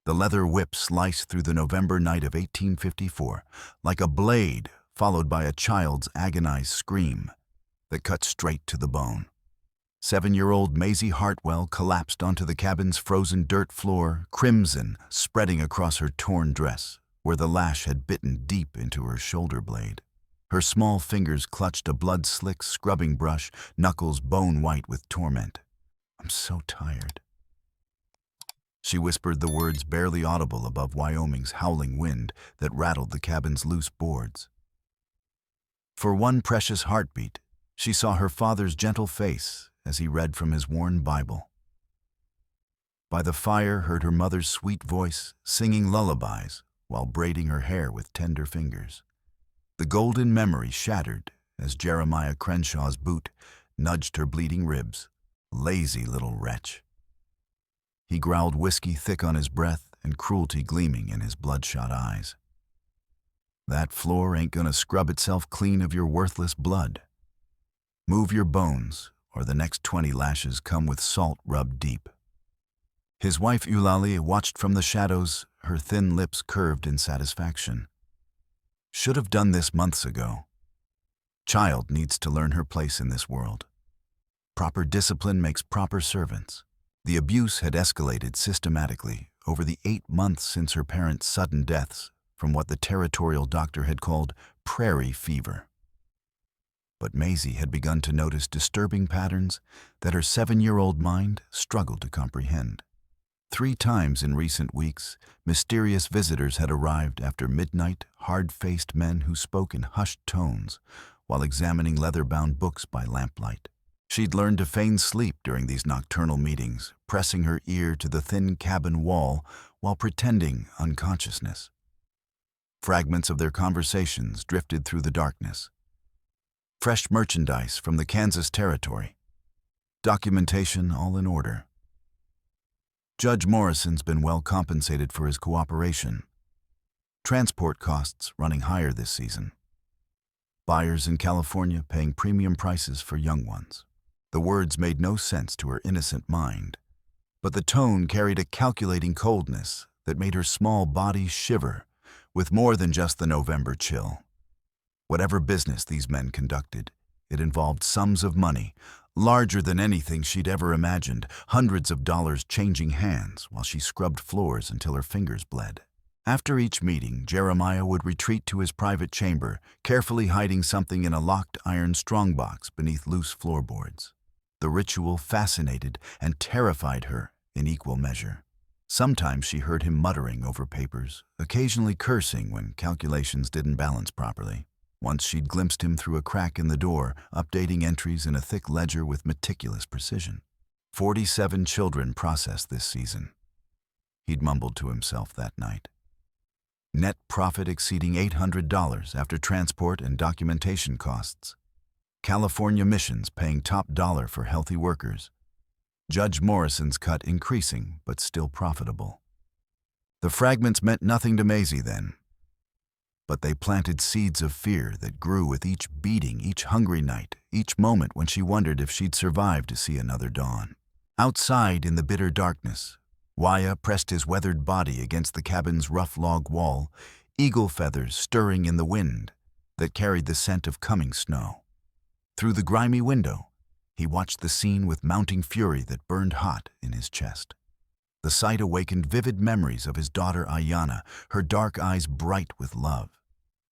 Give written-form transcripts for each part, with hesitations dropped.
The leather whip sliced through the November night of 1854, like a blade followed by a child's agonized scream that cut straight to the bone. 7-year-old Maisie Hartwell collapsed onto the cabin's frozen dirt floor, crimson spreading across her torn dress, where the lash had bitten deep into her shoulder blade. Her small fingers clutched a blood-slick scrubbing brush, knuckles bone-white with torment. "I'm so tired." She whispered the words barely audible above Wyoming's howling wind that rattled the cabin's loose boards. For one precious heartbeat, she saw her father's gentle face as he read from his worn Bible. By the fire heard her mother's sweet voice singing lullabies while braiding her hair with tender fingers. The golden memory shattered as Jeremiah Crenshaw's boot nudged her bleeding ribs. Lazy little wretch. He growled whiskey thick on his breath and cruelty gleaming in his bloodshot eyes. "That floor ain't gonna scrub itself clean of your worthless blood. Move your bones, or the next 20 lashes come with salt rubbed deep." His wife Eulalie watched from the shadows, her thin lips curved in satisfaction. "Should have done this months ago. Child needs to learn her place in this world. Proper discipline makes proper servants." The abuse had escalated systematically over the 8 months since her parents' sudden deaths from what the territorial doctor had called prairie fever. But Maisie had begun to notice disturbing patterns that her 7-year-old mind struggled to comprehend. 3 times in recent weeks, mysterious visitors had arrived after midnight, hard-faced men who spoke in hushed tones while examining leather-bound books by lamplight. She'd learned to feign sleep during these nocturnal meetings, pressing her ear to the thin cabin wall while pretending unconsciousness. Fragments of their conversations drifted through the darkness. Fresh merchandise from the Kansas territory. Documentation all in order. Judge Morrison's been well compensated for his cooperation. Transport costs running higher this season. Buyers in California paying premium prices for young ones. The words made no sense to her innocent mind, but the tone carried a calculating coldness that made her small body shiver with more than just the November chill. Whatever business these men conducted, it involved sums of money, larger than anything she'd ever imagined, hundreds of dollars changing hands while she scrubbed floors until her fingers bled. After each meeting, Jeremiah would retreat to his private chamber, carefully hiding something in a locked iron strongbox beneath loose floorboards. The ritual fascinated and terrified her in equal measure. Sometimes she heard him muttering over papers, occasionally cursing when calculations didn't balance properly. Once she'd glimpsed him through a crack in the door, updating entries in a thick ledger with meticulous precision. 47 children processed this season. He'd mumbled to himself that night. Net profit exceeding $800 after transport and documentation costs. California missions paying top dollar for healthy workers. Judge Morrison's cut increasing, but still profitable. The fragments meant nothing to Maisie then, but they planted seeds of fear that grew with each beating, each hungry night, each moment when she wondered if she'd survive to see another dawn. Outside in the bitter darkness, Waya pressed his weathered body against the cabin's rough log wall, eagle feathers stirring in the wind that carried the scent of coming snow. Through the grimy window, he watched the scene with mounting fury that burned hot in his chest. The sight awakened vivid memories of his daughter Ayanna, her dark eyes bright with love,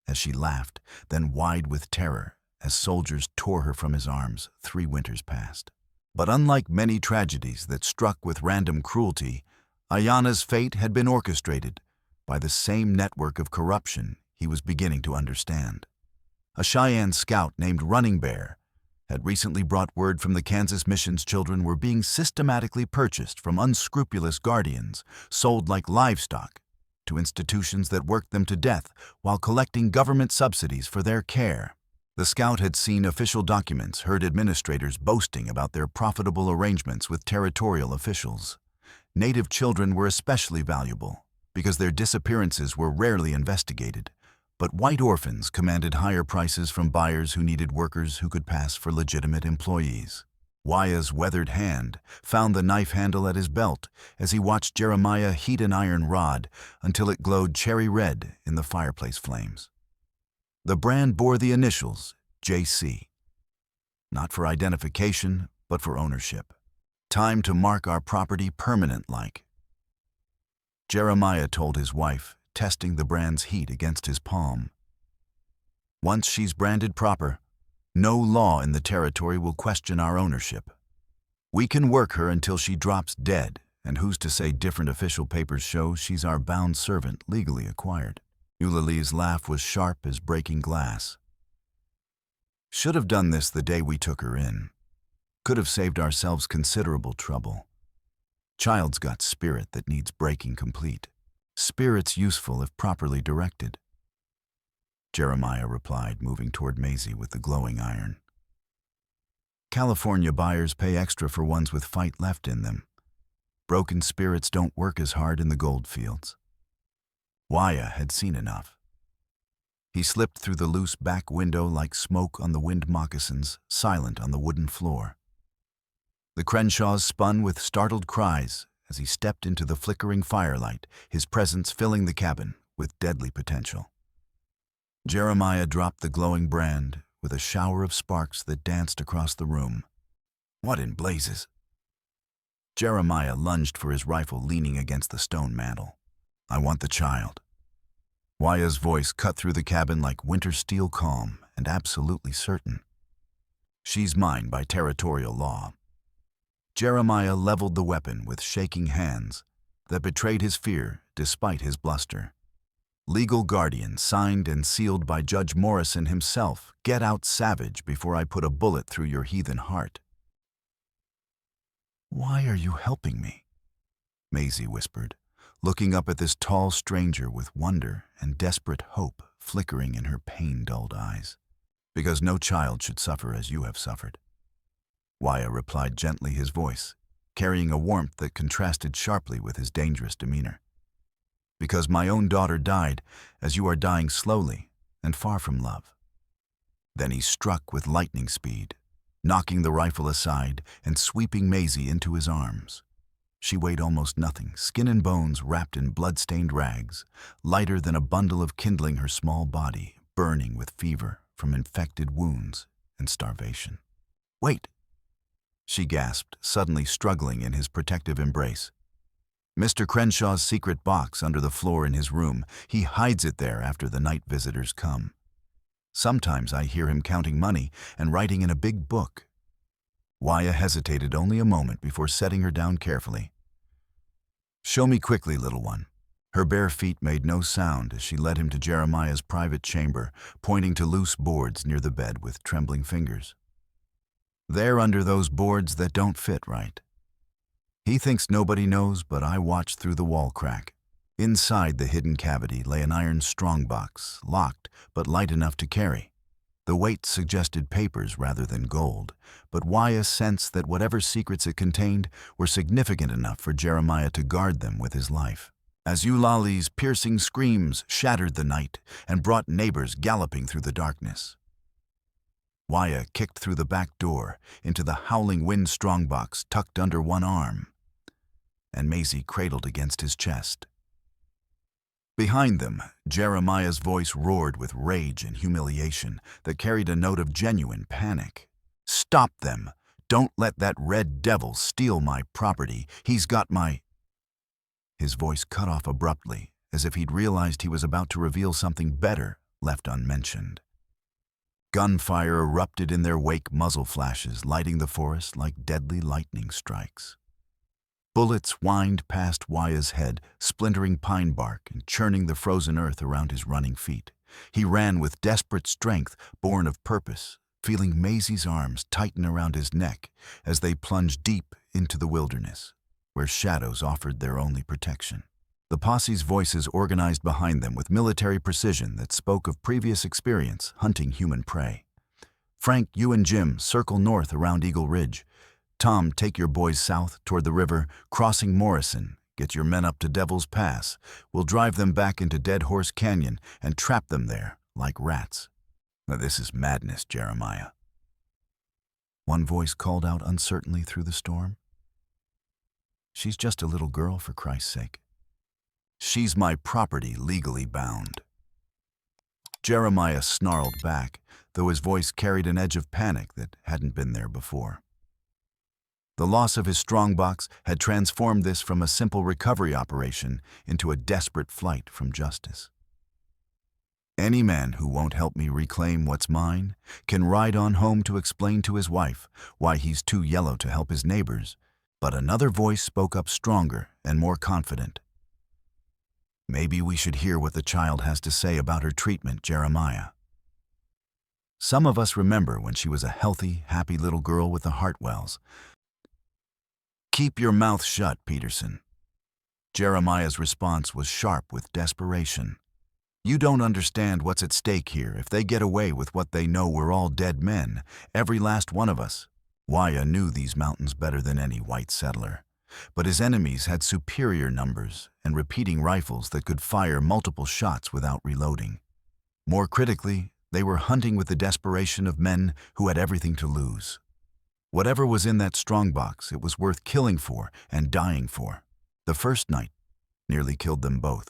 as she laughed, then wide with terror, as soldiers tore her from his arms 3 winters past. But unlike many tragedies that struck with random cruelty, Ayanna's fate had been orchestrated by the same network of corruption he was beginning to understand. A Cheyenne scout named Running Bear had recently brought word from the Kansas mission's children were being systematically purchased from unscrupulous guardians, sold like livestock, to institutions that worked them to death while collecting government subsidies for their care. The scout had seen official documents, heard administrators boasting about their profitable arrangements with territorial officials. Native children were especially valuable because their disappearances were rarely investigated, but white orphans commanded higher prices from buyers who needed workers who could pass for legitimate employees. Wya's weathered hand found the knife handle at his belt as he watched Jeremiah heat an iron rod until it glowed cherry red in the fireplace flames. The brand bore the initials JC, not for identification, but for ownership. Time to mark our property permanent-like. Jeremiah told his wife, testing the brand's heat against his palm. Once she's branded proper, no law in the territory will question our ownership. We can work her until she drops dead, and who's to say different official papers show she's our bound servant legally acquired? Eulalie's laugh was sharp as breaking glass. Should have done this the day we took her in. Could have saved ourselves considerable trouble. Child's got spirit that needs breaking complete. Spirit's useful if properly directed. Jeremiah replied, moving toward Maisie with the glowing iron. California buyers pay extra for ones with fight left in them. Broken spirits don't work as hard in the gold fields. Wyah had seen enough. He slipped through the loose back window like smoke on the wind moccasins, silent on the wooden floor. The Crenshaws spun with startled cries as he stepped into the flickering firelight, his presence filling the cabin with deadly potential. Jeremiah dropped the glowing brand with a shower of sparks that danced across the room. What in blazes? Jeremiah lunged for his rifle, leaning against the stone mantel. I want the child. Wya's voice cut through the cabin like winter steel, calm and absolutely certain. She's mine by territorial law. Jeremiah leveled the weapon with shaking hands that betrayed his fear despite his bluster. Legal guardian, signed and sealed by Judge Morrison himself. Get out, savage, before I put a bullet through your heathen heart. Why are you helping me? Maisie whispered, looking up at this tall stranger with wonder and desperate hope flickering in her pain-dulled eyes. Because no child should suffer as you have suffered. Wyah replied gently, his voice carrying a warmth that contrasted sharply with his dangerous demeanor. Because my own daughter died as you are dying slowly and far from love. Then he struck with lightning speed, knocking the rifle aside and sweeping Maisie into his arms. She weighed almost nothing, skin and bones wrapped in blood-stained rags, lighter than a bundle of kindling, her small body burning with fever from infected wounds and starvation. Wait, she gasped, suddenly struggling in his protective embrace. Mr. Crenshaw's secret box under the floor in his room. He hides it there after the night visitors come. Sometimes I hear him counting money and writing in a big book. Wyah hesitated only a moment before setting her down carefully. Show me quickly, little one. Her bare feet made no sound as she led him to Jeremiah's private chamber, pointing to loose boards near the bed with trembling fingers. They're under those boards that don't fit right. He thinks nobody knows, but I watched through the wall crack. Inside the hidden cavity lay an iron strongbox, locked but light enough to carry. The weight suggested papers rather than gold, but Wyah sensed that whatever secrets it contained were significant enough for Jeremiah to guard them with his life. As Eulalie's piercing screams shattered the night and brought neighbors galloping through the darkness. Wyah kicked through the back door into the howling wind strongbox tucked under one arm, and Maisie cradled against his chest. Behind them, Jeremiah's voice roared with rage and humiliation that carried a note of genuine panic. Stop them! Don't let that red devil steal my property. He's got my... His voice cut off abruptly, as if he'd realized he was about to reveal something better left unmentioned. Gunfire erupted in their wake, muzzle flashes lighting the forest like deadly lightning strikes. Bullets whined past Wyah's head, splintering pine bark and churning the frozen earth around his running feet. He ran with desperate strength, born of purpose, feeling Maisie's arms tighten around his neck as they plunged deep into the wilderness, where shadows offered their only protection. The posse's voices organized behind them with military precision that spoke of previous experience hunting human prey. Frank, you and Jim circle north around Eagle Ridge. Tom, take your boys south toward the river, crossing Morrison. Get your men up to Devil's Pass. We'll drive them back into Dead Horse Canyon and trap them there like rats. Now, this is madness, Jeremiah. One voice called out uncertainly through the storm. She's just a little girl, for Christ's sake. She's my property, legally bound. Jeremiah snarled back, though his voice carried an edge of panic that hadn't been there before. The loss of his strongbox had transformed this from a simple recovery operation into a desperate flight from justice. Any man who won't help me reclaim what's mine can ride on home to explain to his wife why he's too yellow to help his neighbors. But another voice spoke up, stronger and more confident. Maybe we should hear what the child has to say about her treatment, Jeremiah. Some of us remember when she was a healthy, happy little girl with the Hartwells. Keep your mouth shut, Peterson. Jeremiah's response was sharp with desperation. You don't understand what's at stake here. If they get away with what they know, we're all dead men, every last one of us. Waya knew these mountains better than any white settler, but his enemies had superior numbers and repeating rifles that could fire multiple shots without reloading. More critically, they were hunting with the desperation of men who had everything to lose. Whatever was in that strongbox, it was worth killing for and dying for. The first night nearly killed them both.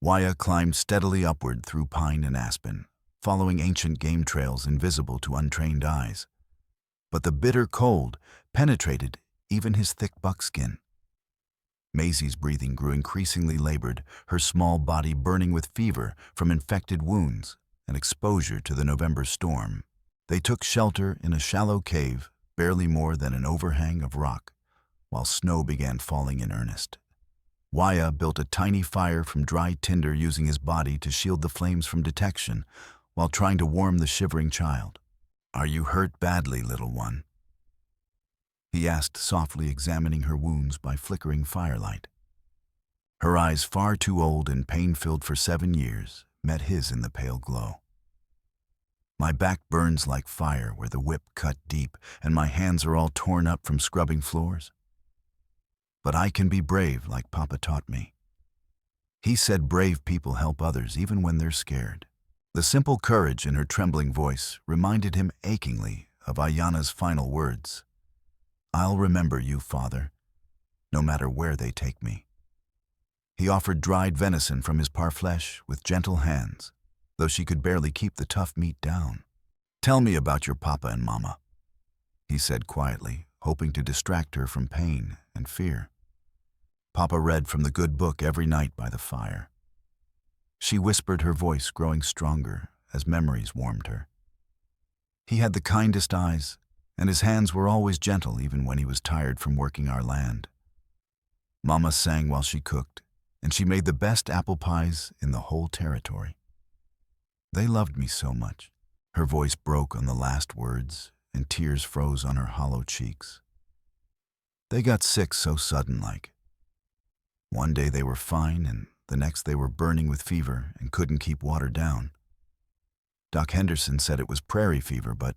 Wyah climbed steadily upward through pine and aspen, following ancient game trails invisible to untrained eyes. But the bitter cold penetrated even his thick buckskin. Maisie's breathing grew increasingly labored, her small body burning with fever from infected wounds and exposure to the November storm. They took shelter in a shallow cave, barely more than an overhang of rock, while snow began falling in earnest. Wyah built a tiny fire from dry tinder, using his body to shield the flames from detection while trying to warm the shivering child. Are you hurt badly, little one? He asked softly, examining her wounds by flickering firelight. Her eyes, far too old and pain-filled for 7 years, met his in the pale glow. My back burns like fire where the whip cut deep, and my hands are all torn up from scrubbing floors. But I can be brave like Papa taught me. He said brave people help others even when they're scared. The simple courage in her trembling voice reminded him achingly of Ayanna's final words. I'll remember you, Father, no matter where they take me. He offered dried venison from his parfleche with gentle hands, though she could barely keep the tough meat down. Tell me about your Papa and Mama, he said quietly, hoping to distract her from pain and fear. Papa read from the good book every night by the fire. She whispered, her voice growing stronger as memories warmed her. He had the kindest eyes, and his hands were always gentle even when he was tired from working our land. Mama sang while she cooked, and she made the best apple pies in the whole territory. They loved me so much. Her voice broke on the last words, and tears froze on her hollow cheeks. They got sick so sudden-like. One day they were fine, and the next they were burning with fever and couldn't keep water down. Doc Henderson said it was prairie fever, but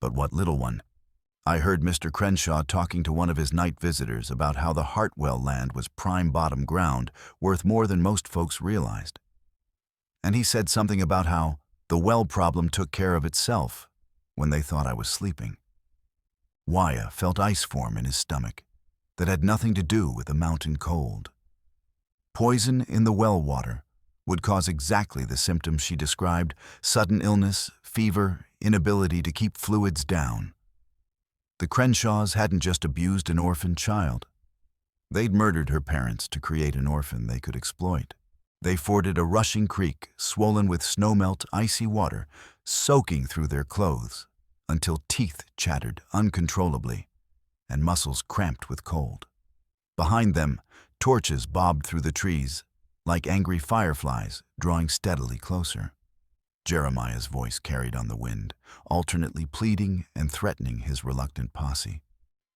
what little one? I heard Mr. Crenshaw talking to one of his night visitors about how the Hartwell land was prime bottom ground, worth more than most folks realized. And he said something about how the well problem took care of itself when they thought I was sleeping. Wyah felt ice form in his stomach that had nothing to do with the mountain cold. Poison in the well water would cause exactly the symptoms she described: sudden illness, fever, inability to keep fluids down. The Crenshaws hadn't just abused an orphan child. They'd murdered her parents to create an orphan they could exploit. They forded a rushing creek, swollen with snowmelt, icy water, soaking through their clothes, until teeth chattered uncontrollably and muscles cramped with cold. Behind them, torches bobbed through the trees, like angry fireflies, drawing steadily closer. Jeremiah's voice carried on the wind, alternately pleading and threatening his reluctant posse.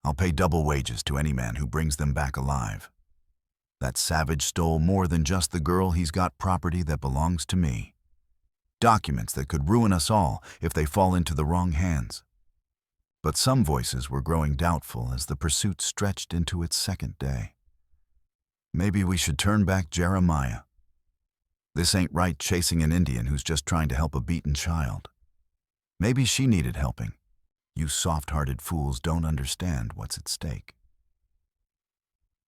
I'll pay double wages to any man who brings them back alive. That savage stole more than just the girl. He's got property that belongs to me. Documents that could ruin us all if they fall into the wrong hands. But some voices were growing doubtful as the pursuit stretched into its second day. Maybe we should turn back Jeremiah. This ain't right, chasing an Indian who's just trying to help a beaten child. Maybe she needed helping. You soft-hearted fools don't understand what's at stake.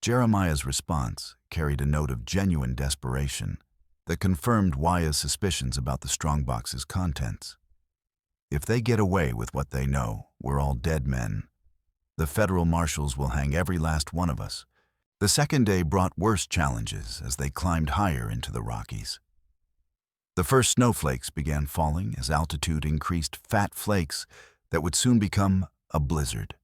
Jeremiah's response carried a note of genuine desperation that confirmed Waya's suspicions about the strongbox's contents. If they get away with what they know, we're all dead men. The federal marshals will hang every last one of us. The second day brought worse challenges as they climbed higher into the Rockies. The first snowflakes began falling as altitude increased, fat flakes that would soon become a blizzard.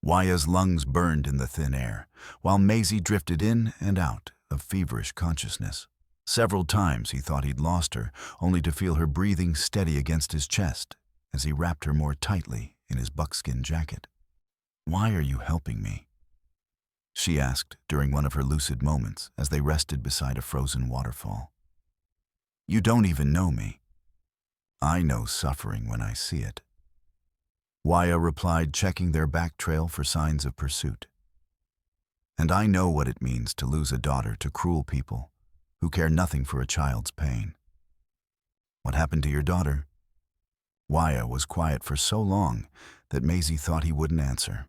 Waya's lungs burned in the thin air, while Maisie drifted in and out of feverish consciousness. Several times he thought he'd lost her, only to feel her breathing steady against his chest as he wrapped her more tightly in his buckskin jacket. "Why are you helping me?" she asked during one of her lucid moments as they rested beside a frozen waterfall. "You don't even know me." "I know suffering when I see it," Waya replied, checking their back trail for signs of pursuit. "And I know what it means to lose a daughter to cruel people who care nothing for a child's pain." "What happened to your daughter?" Waya was quiet for so long that Maisie thought he wouldn't answer.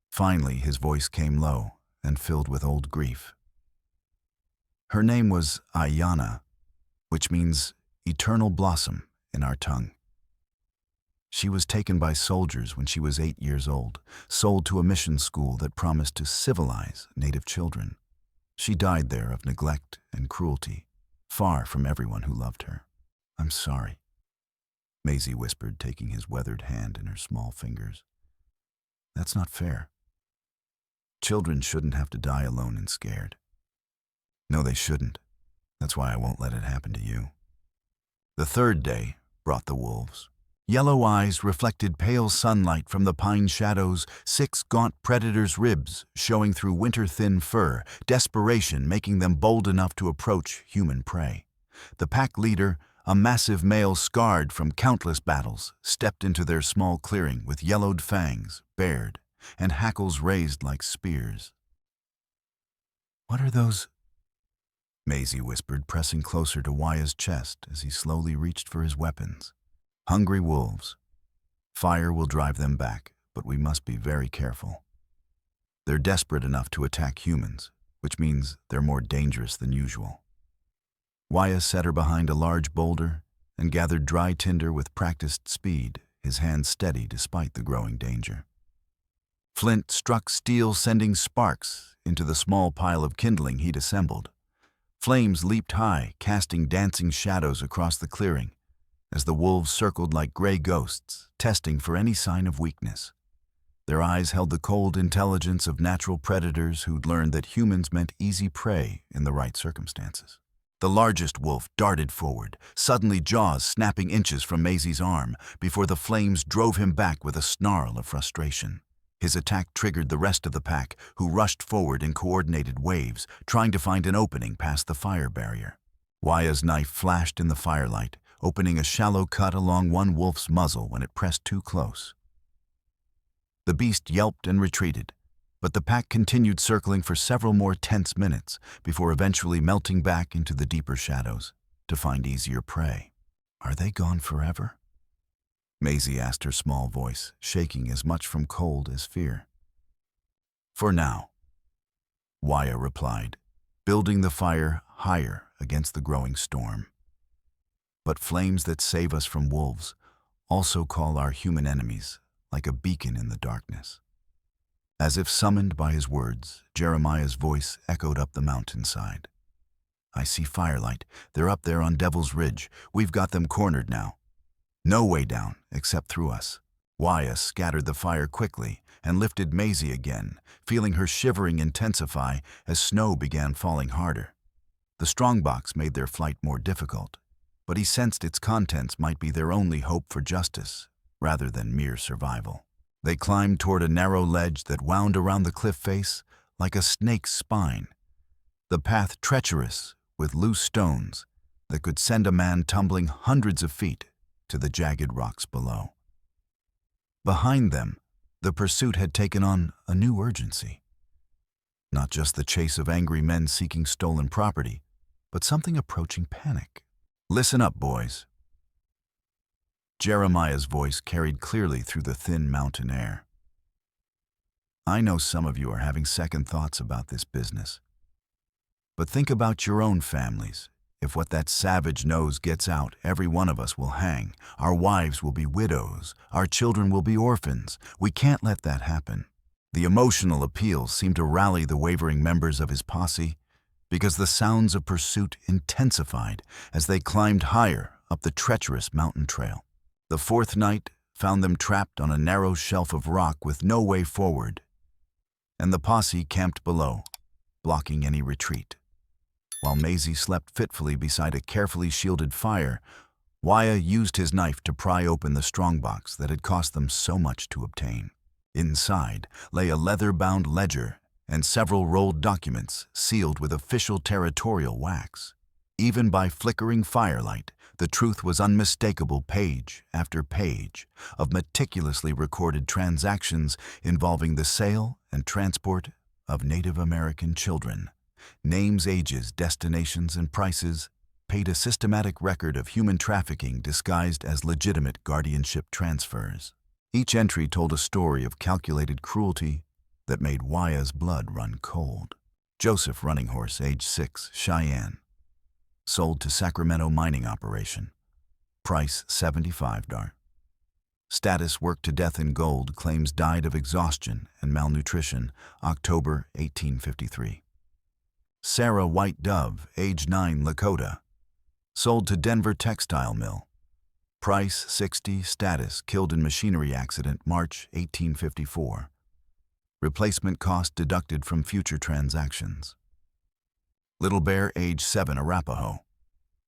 Finally, his voice came low and filled with old grief. "Her name was Ayanna, which means eternal blossom in our tongue. She was taken by soldiers when she was 8 years old, sold to a mission school that promised to civilize native children. She died there of neglect and cruelty, far from everyone who loved her." "I'm sorry," Maisie whispered, taking his weathered hand in her small fingers. "That's not fair. Children shouldn't have to die alone and scared." "No, they shouldn't. That's why I won't let it happen to you." The third day brought the wolves. Yellow eyes reflected pale sunlight from the pine shadows, 6 gaunt predators' ribs showing through winter-thin fur, desperation making them bold enough to approach human prey. The pack leader, a massive male scarred from countless battles, stepped into their small clearing with yellowed fangs, bared, and hackles raised like spears. "What are those?" Maisie whispered, pressing closer to Waya's chest as he slowly reached for his weapons. "Hungry wolves. Fire will drive them back, but we must be very careful. They're desperate enough to attack humans, which means they're more dangerous than usual." Wyah set her behind a large boulder and gathered dry tinder with practiced speed, his hands steady despite the growing danger. Flint struck steel, sending sparks into the small pile of kindling he'd assembled. Flames leaped high, casting dancing shadows across the clearing, as the wolves circled like gray ghosts, testing for any sign of weakness. Their eyes held the cold intelligence of natural predators who'd learned that humans meant easy prey in the right circumstances. The largest wolf darted forward, suddenly jaws snapping inches from Maisie's arm, before the flames drove him back with a snarl of frustration. His attack triggered the rest of the pack, who rushed forward in coordinated waves, trying to find an opening past the fire barrier. Waya's knife flashed in the firelight, opening a shallow cut along one wolf's muzzle when it pressed too close. The beast yelped and retreated, but the pack continued circling for several more tense minutes before eventually melting back into the deeper shadows to find easier prey. "Are they gone forever?" Maisie asked, her small voice shaking as much from cold as fear. "For now," Waya replied, building the fire higher against the growing storm. "But flames that save us from wolves also call our human enemies like a beacon in the darkness." As if summoned by his words, Jeremiah's voice echoed up the mountainside. "I see firelight. They're up there on Devil's Ridge. We've got them cornered now. No way down except through us." Wyah scattered the fire quickly and lifted Maisie again, feeling her shivering intensify as snow began falling harder. The strongbox made their flight more difficult, but he sensed its contents might be their only hope for justice, rather than mere survival. They climbed toward a narrow ledge that wound around the cliff face like a snake's spine, the path treacherous with loose stones that could send a man tumbling hundreds of feet to the jagged rocks below. Behind them, the pursuit had taken on a new urgency. Not just the chase of angry men seeking stolen property, but something approaching panic. "Listen up, boys." Jeremiah's voice carried clearly through the thin mountain air. I know some of you are having second thoughts about this business. But think about your own families. If what that savage knows gets out, every one of us will hang. Our wives will be widows. Our children will be orphans. We can't let that happen. The emotional appeals seemed to rally the wavering members of his posse because the sounds of pursuit intensified as they climbed higher up the treacherous mountain trail. The fourth night found them trapped on a narrow shelf of rock with no way forward, and the posse camped below, blocking any retreat. While Maisie slept fitfully beside a carefully shielded fire, Waya used his knife to pry open the strongbox that had cost them so much to obtain. Inside lay a leather-bound ledger and several rolled documents sealed with official territorial wax. Even by flickering firelight, the truth was unmistakable page after page of meticulously recorded transactions involving the sale and transport of Native American children. Names, ages, destinations, and prices paid a systematic record of human trafficking disguised as legitimate guardianship transfers. Each entry told a story of calculated cruelty that made Wya's blood run cold. Joseph Running Horse, age 6, Cheyenne. Sold to Sacramento mining operation. Price $75. Status worked to death in gold, claims died of exhaustion and malnutrition, October 1853. Sarah White Dove, age 9, Lakota. Sold to Denver textile mill. Price $60, status killed in machinery accident, March 1854. Replacement cost deducted from future transactions. Little Bear, age 7, Arapaho.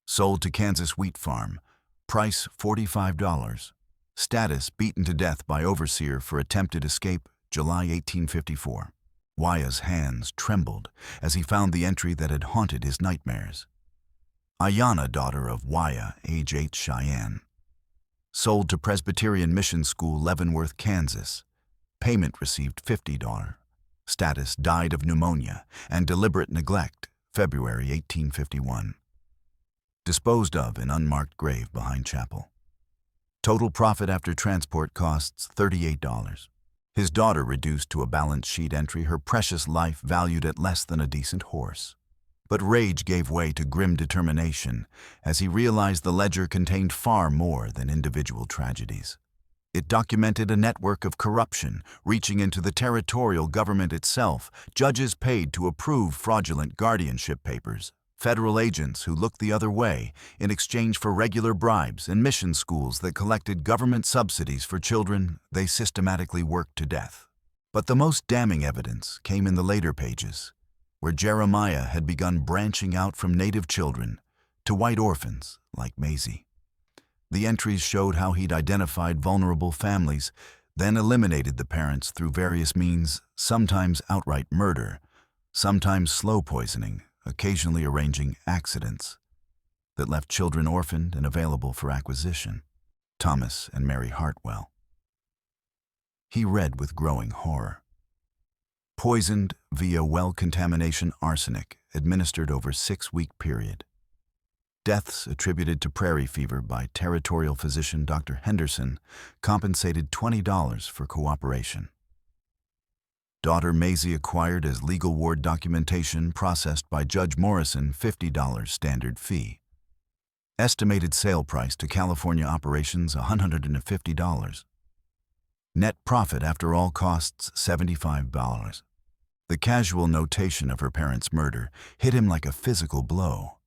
Sold to Kansas wheat farm. Price $45. Status beaten to death by overseer for attempted escape, July 1854. Wya's hands trembled as he found the entry that had haunted his nightmares. Ayanna, daughter of Wyah, age 8, Cheyenne. Sold to Presbyterian Mission School, Leavenworth, Kansas. Payment received $50. Status died of pneumonia and deliberate neglect, February 1851. Disposed of in unmarked grave behind chapel. Total profit after transport costs $38. His daughter reduced to a balance sheet entry, her precious life valued at less than a decent horse. But rage gave way to grim determination as he realized the ledger contained far more than individual tragedies. It documented a network of corruption reaching into the territorial government itself, judges paid to approve fraudulent guardianship papers, federal agents who looked the other way in exchange for regular bribes, and mission schools that collected government subsidies for children they systematically worked to death. But the most damning evidence came in the later pages, where Jeremiah had begun branching out from native children to white orphans like Maisie. The entries showed how he'd identified vulnerable families, then eliminated the parents through various means, sometimes outright murder, sometimes slow poisoning, occasionally arranging accidents that left children orphaned and available for acquisition. Thomas and Mary Hartwell. He read with growing horror. Poisoned via well contamination arsenic, administered over 6-week period. Deaths attributed to prairie fever by territorial physician Dr. Henderson, compensated $20 for cooperation. Daughter Maisie acquired as legal ward documentation processed by Judge Morrison, $50 standard fee. Estimated sale price to California operations $150. Net profit after all costs $75. The casual notation of her parents' murder hit him like a physical blow.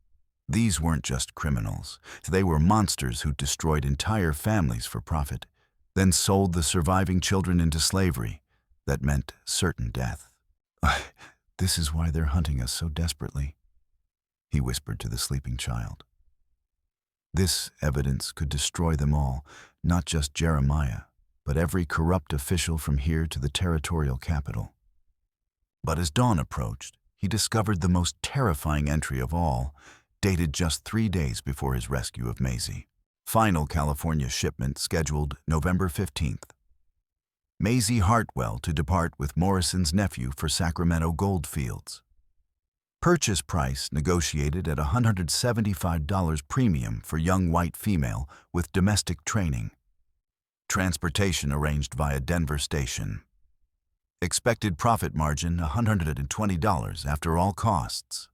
These weren't just criminals. They were monsters who destroyed entire families for profit, then sold the surviving children into slavery. That meant certain death. This is why they're hunting us so desperately, he whispered to the sleeping child. This evidence could destroy them all, not just Jeremiah, but every corrupt official from here to the territorial capital. But as dawn approached, he discovered the most terrifying entry of all, dated just 3 days before his rescue of Maisie. Final California shipment scheduled November 15th. Maisie Hartwell to depart with Morrison's nephew for Sacramento gold fields. Purchase price negotiated at $175 premium for young white female with domestic training. Transportation arranged via Denver Station. Expected profit margin $120 after all costs.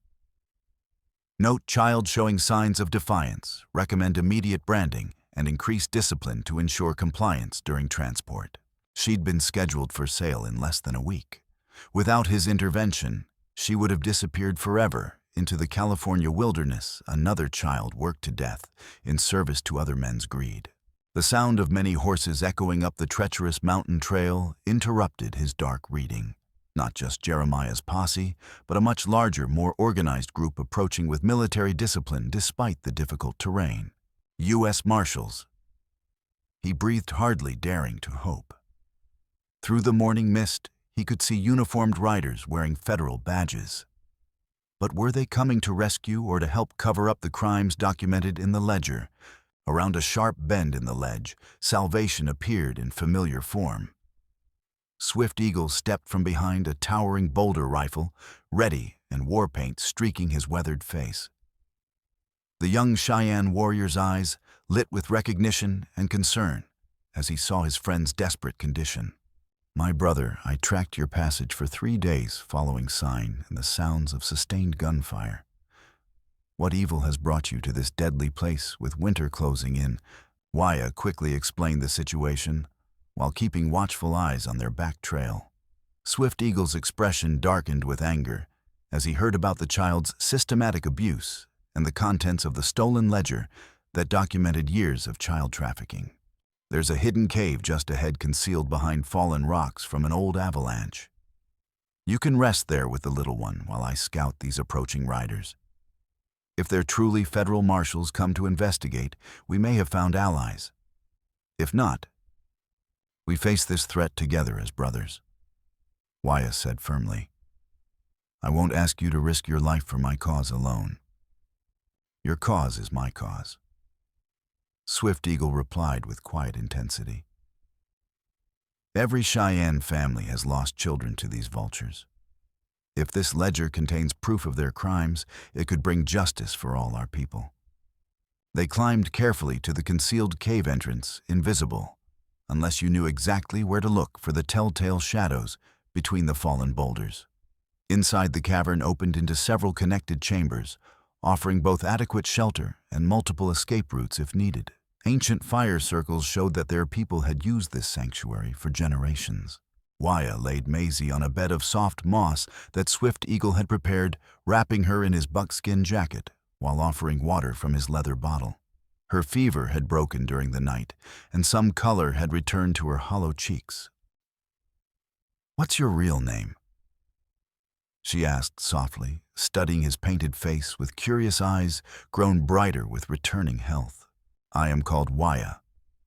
Note child showing signs of defiance. Recommend immediate branding and increase discipline to ensure compliance during transport. She'd been scheduled for sale in less than a week. Without his intervention, she would have disappeared forever into the California wilderness. Another child worked to death in service to other men's greed. The sound of many horses echoing up the treacherous mountain trail interrupted his dark reading. Not just Jeremiah's posse, but a much larger, more organized group approaching with military discipline despite the difficult terrain. U.S. Marshals. He breathed hardly, daring to hope. Through the morning mist, he could see uniformed riders wearing federal badges. But were they coming to rescue or to help cover up the crimes documented in the ledger? Around a sharp bend in the ledge, salvation appeared in familiar form. Swift Eagle stepped from behind a towering boulder rifle, ready and war paint streaking his weathered face. The young Cheyenne warrior's eyes lit with recognition and concern as he saw his friend's desperate condition. "My brother, I tracked your passage for 3 days following sign and the sounds of sustained gunfire. What evil has brought you to this deadly place with winter closing in?" Waya quickly explained the situation, while keeping watchful eyes on their back trail. Swift Eagle's expression darkened with anger as he heard about the child's systematic abuse and the contents of the stolen ledger that documented years of child trafficking. "There's a hidden cave just ahead concealed behind fallen rocks from an old avalanche. You can rest there with the little one while I scout these approaching riders. If they're truly federal marshals come to investigate, we may have found allies. If not, we face this threat together as brothers," Wyah said firmly. "I won't ask you to risk your life for my cause alone. Your cause is my cause." Swift Eagle replied with quiet intensity. "Every Cheyenne family has lost children to these vultures. If this ledger contains proof of their crimes, it could bring justice for all our people." They climbed carefully to the concealed cave entrance, invisible, unless you knew exactly where to look for the telltale shadows between the fallen boulders. Inside, the cavern opened into several connected chambers, offering both adequate shelter and multiple escape routes if needed. Ancient fire circles showed that their people had used this sanctuary for generations. Wyah laid Maisie on a bed of soft moss that Swift Eagle had prepared, wrapping her in his buckskin jacket while offering water from his leather bottle. Her fever had broken during the night, and some color had returned to her hollow cheeks. "What's your real name?" she asked softly, studying his painted face with curious eyes grown brighter with returning health. "I am called Wyah,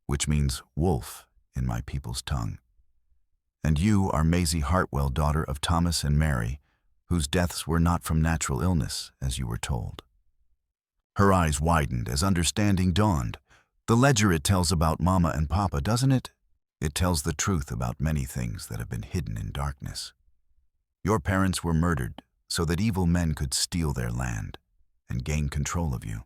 which means wolf in my people's tongue. And you are Maisie Hartwell, daughter of Thomas and Mary, whose deaths were not from natural illness, as you were told." Her eyes widened as understanding dawned. "The ledger, it tells about Mama and Papa, doesn't it? It tells the truth about many things that have been hidden in darkness. Your parents were murdered so that evil men could steal their land and gain control of you.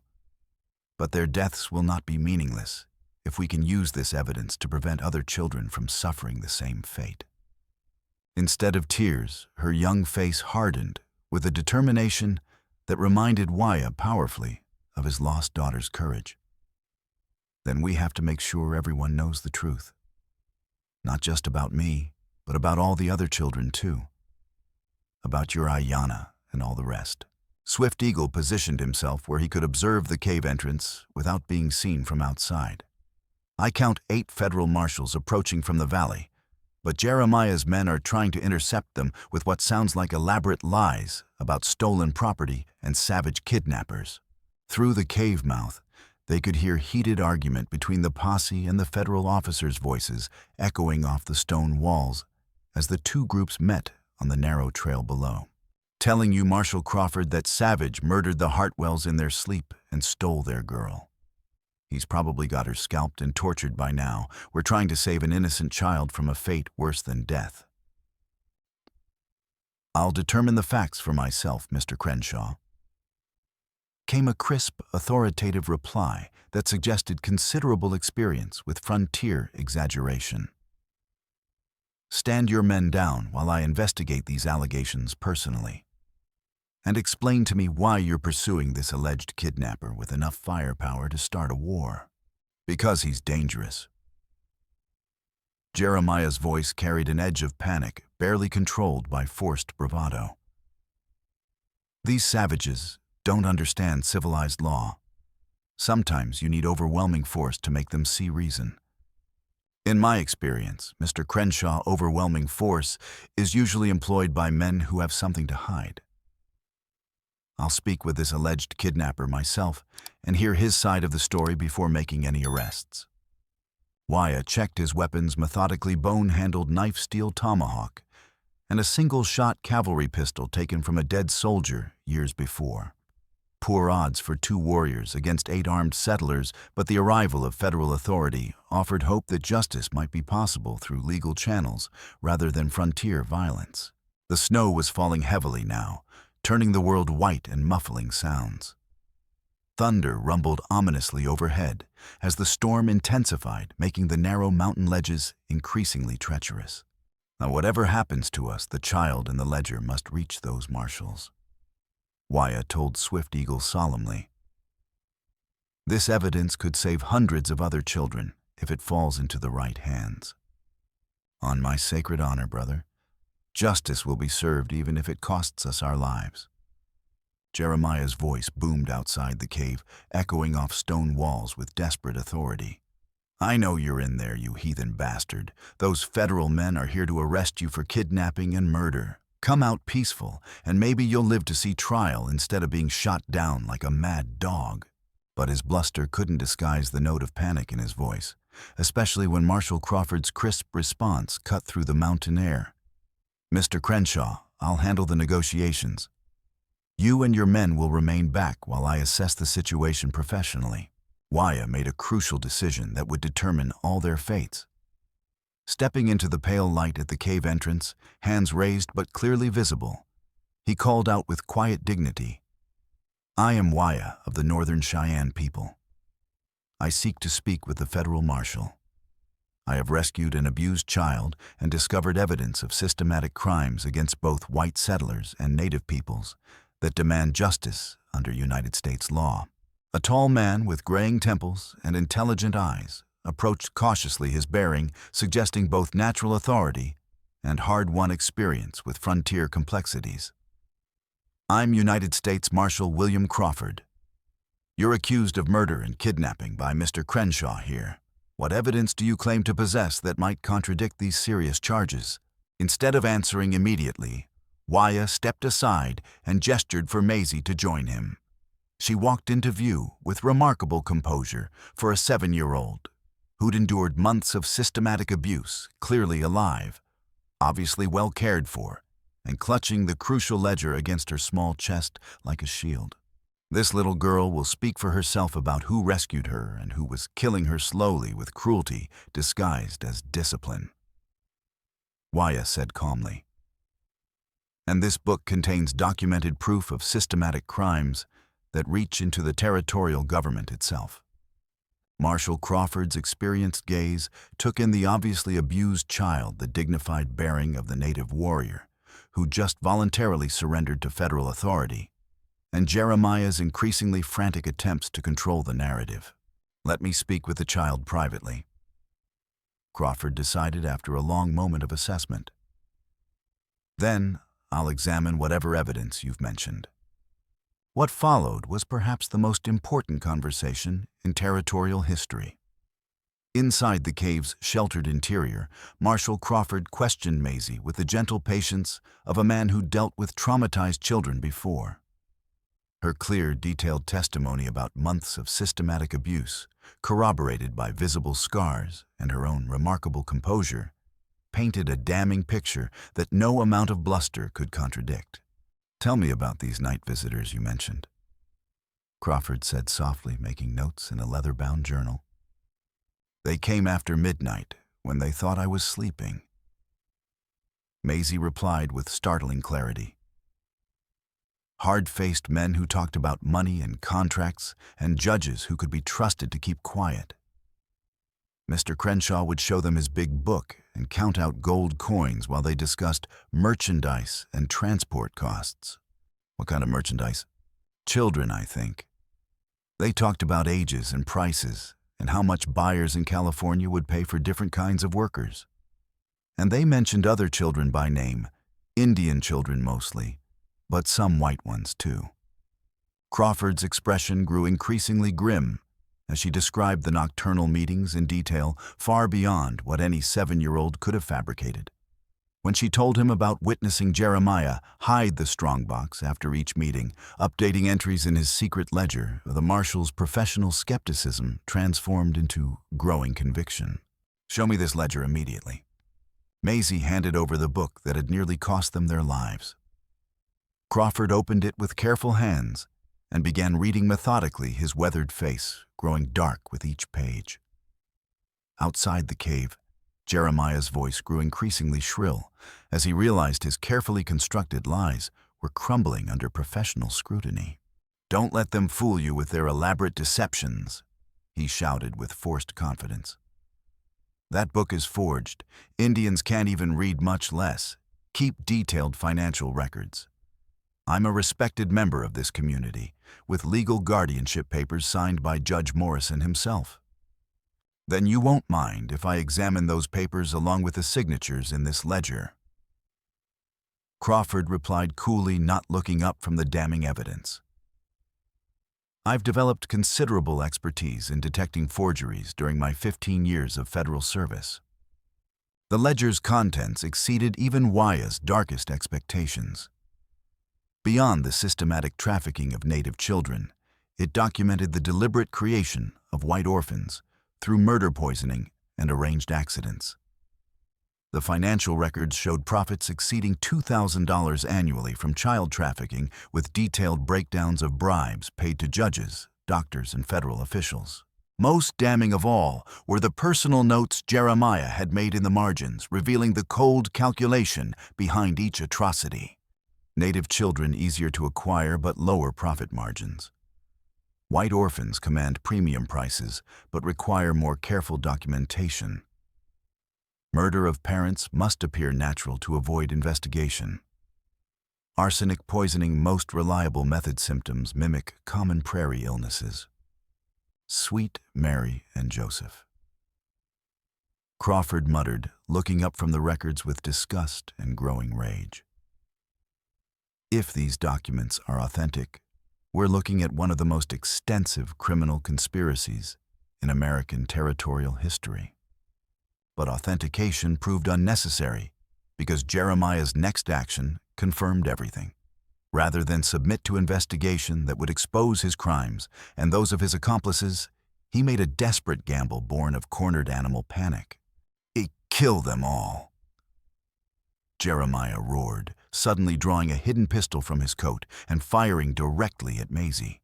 But their deaths will not be meaningless if we can use this evidence to prevent other children from suffering the same fate." Instead of tears, her young face hardened with a determination that reminded Wyah powerfully of his lost daughter's courage. "Then we have to make sure everyone knows the truth. Not just about me, but about all the other children too. About your Ayanna and all the rest." Swift Eagle positioned himself where he could observe the cave entrance without being seen from outside. "I count 8 federal marshals approaching from the valley, but Jeremiah's men are trying to intercept them with what sounds like elaborate lies about stolen property and savage kidnappers." Through the cave mouth, they could hear heated argument between the posse and the federal officers' voices echoing off the stone walls as the two groups met on the narrow trail below. "Telling you, Marshal Crawford, that Savage murdered the Hartwells in their sleep and stole their girl. He's probably got her scalped and tortured by now. We're trying to save an innocent child from a fate worse than death." I'll determine the facts for myself, Mr. Crenshaw. Came a crisp, authoritative reply that suggested considerable experience with frontier exaggeration. Stand your men down while I investigate these allegations personally. And explain to me why you're pursuing this alleged kidnapper with enough firepower to start a war. Because he's dangerous. Jeremiah's voice carried an edge of panic, barely controlled by forced bravado. These savages don't understand civilized law. Sometimes you need overwhelming force to make them see reason. In my experience, Mr. Crenshaw, overwhelming force is usually employed by men who have something to hide. I'll speak with this alleged kidnapper myself and hear his side of the story before making any arrests. Wyah checked his weapons methodically, bone-handled knife-steel tomahawk and a single-shot cavalry pistol taken from a dead soldier years before. Poor odds for 2 warriors against 8 armed settlers, but the arrival of federal authority offered hope that justice might be possible through legal channels rather than frontier violence. The snow was falling heavily now, turning the world white and muffling sounds. Thunder rumbled ominously overhead as the storm intensified, making the narrow mountain ledges increasingly treacherous. Now, whatever happens to us, the child in the ledger must reach those marshals. Waya told Swift Eagle solemnly. This evidence could save hundreds of other children if it falls into the right hands. On my sacred honor, brother, justice will be served even if it costs us our lives. Jeremiah's voice boomed outside the cave, echoing off stone walls with desperate authority. I know you're in there, you heathen bastard. Those federal men are here to arrest you for kidnapping and murder. Come out peaceful, and maybe you'll live to see trial instead of being shot down like a mad dog. But his bluster couldn't disguise the note of panic in his voice, especially when Marshal Crawford's crisp response cut through the mountain air. Mr. Crenshaw, I'll handle the negotiations. You and your men will remain back while I assess the situation professionally. Wyah made a crucial decision that would determine all their fates. Stepping into the pale light at the cave entrance, hands raised but clearly visible, he called out with quiet dignity, I am Wyah of the Northern Cheyenne people. I seek to speak with the federal marshal. I have rescued an abused child and discovered evidence of systematic crimes against both white settlers and native peoples that demand justice under United States law. A tall man with graying temples and intelligent eyes approached cautiously, his bearing suggesting both natural authority and hard-won experience with frontier complexities. I'm United States Marshal William Crawford. You're accused of murder and kidnapping by Mr. Crenshaw here. What evidence do you claim to possess that might contradict these serious charges? Instead of answering immediately, Wyah stepped aside and gestured for Maisie to join him. She walked into view with remarkable composure for a 7-year-old who'd endured months of systematic abuse, clearly alive, obviously well cared for, and clutching the crucial ledger against her small chest like a shield. This little girl will speak for herself about who rescued her and who was killing her slowly with cruelty disguised as discipline. Wyah said calmly. And this book contains documented proof of systematic crimes that reach into the territorial government itself. Marshal Crawford's experienced gaze took in the obviously abused child, the dignified bearing of the native warrior, who just voluntarily surrendered to federal authority, and Jeremiah's increasingly frantic attempts to control the narrative. Let me speak with the child privately, Crawford decided after a long moment of assessment. Then I'll examine whatever evidence you've mentioned. What followed was perhaps the most important conversation in territorial history. Inside the cave's sheltered interior, Marshal Crawford questioned Maisie with the gentle patience of a man who dealt with traumatized children before. Her clear, detailed testimony about months of systematic abuse, corroborated by visible scars and her own remarkable composure, painted a damning picture that no amount of bluster could contradict. Tell me about these night visitors you mentioned, Crawford said softly, making notes in a leather-bound journal. They came after midnight, when they thought I was sleeping. Maisie replied with startling clarity. Hard-faced men who talked about money and contracts, and judges who could be trusted to keep quiet. Mr. Crenshaw would show them his big book and count out gold coins while they discussed merchandise and transport costs. What kind of merchandise? Children, I think. They talked about ages and prices and how much buyers in California would pay for different kinds of workers. And they mentioned other children by name, Indian children mostly, but some white ones too. Crawford's expression grew increasingly grim as she described the nocturnal meetings in detail far beyond what any 7-year-old could have fabricated. When she told him about witnessing Jeremiah hide the strongbox after each meeting, updating entries in his secret ledger, the marshal's professional skepticism transformed into growing conviction. "Show me this ledger immediately." Maisie handed over the book that had nearly cost them their lives. Crawford opened it with careful hands and began reading methodically, his weathered face growing dark with each page. Outside the cave, Jeremiah's voice grew increasingly shrill as he realized his carefully constructed lies were crumbling under professional scrutiny. "Don't let them fool you with their elaborate deceptions," he shouted with forced confidence. "That book is forged. Indians can't even read, much less keep detailed financial records. I'm a respected member of this community, with legal guardianship papers signed by Judge Morrison himself. Then you won't mind if I examine those papers along with the signatures in this ledger." Crawford replied coolly, not looking up from the damning evidence. "I've developed considerable expertise in detecting forgeries during my 15 years of federal service." The ledger's contents exceeded even Wyah's darkest expectations. Beyond the systematic trafficking of Native children, it documented the deliberate creation of white orphans through murder poisoning and arranged accidents. The financial records showed profits exceeding $2,000 annually from child trafficking, with detailed breakdowns of bribes paid to judges, doctors, and federal officials. Most damning of all were the personal notes Jeremiah had made in the margins, revealing the cold calculation behind each atrocity. Native children easier to acquire but lower profit margins. White orphans command premium prices but require more careful documentation. Murder of parents must appear natural to avoid investigation. Arsenic poisoning, most reliable method, symptoms mimic common prairie illnesses. Sweet Mary and Joseph. Crawford muttered, looking up from the records with disgust and growing rage. If these documents are authentic, we're looking at one of the most extensive criminal conspiracies in American territorial history. But authentication proved unnecessary because Jeremiah's next action confirmed everything. Rather than submit to investigation that would expose his crimes and those of his accomplices, he made a desperate gamble born of cornered animal panic. "Kill them all!" Jeremiah roared, suddenly drawing a hidden pistol from his coat and firing directly at Maisie.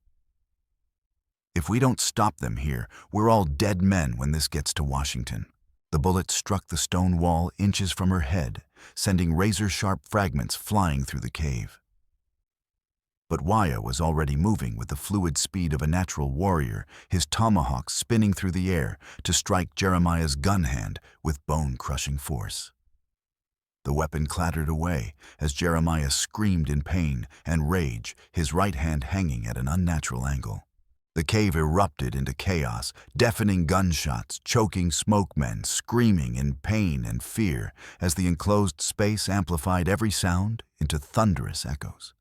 "If we don't stop them here, we're all dead men when this gets to Washington." The bullet struck the stone wall inches from her head, sending razor-sharp fragments flying through the cave. But Waya was already moving with the fluid speed of a natural warrior, his tomahawk spinning through the air to strike Jeremiah's gun hand with bone-crushing force. The weapon clattered away as Jeremiah screamed in pain and rage, his right hand hanging at an unnatural angle. The cave erupted into chaos, deafening gunshots, choking smokemen, screaming in pain and fear as the enclosed space amplified every sound into thunderous echoes.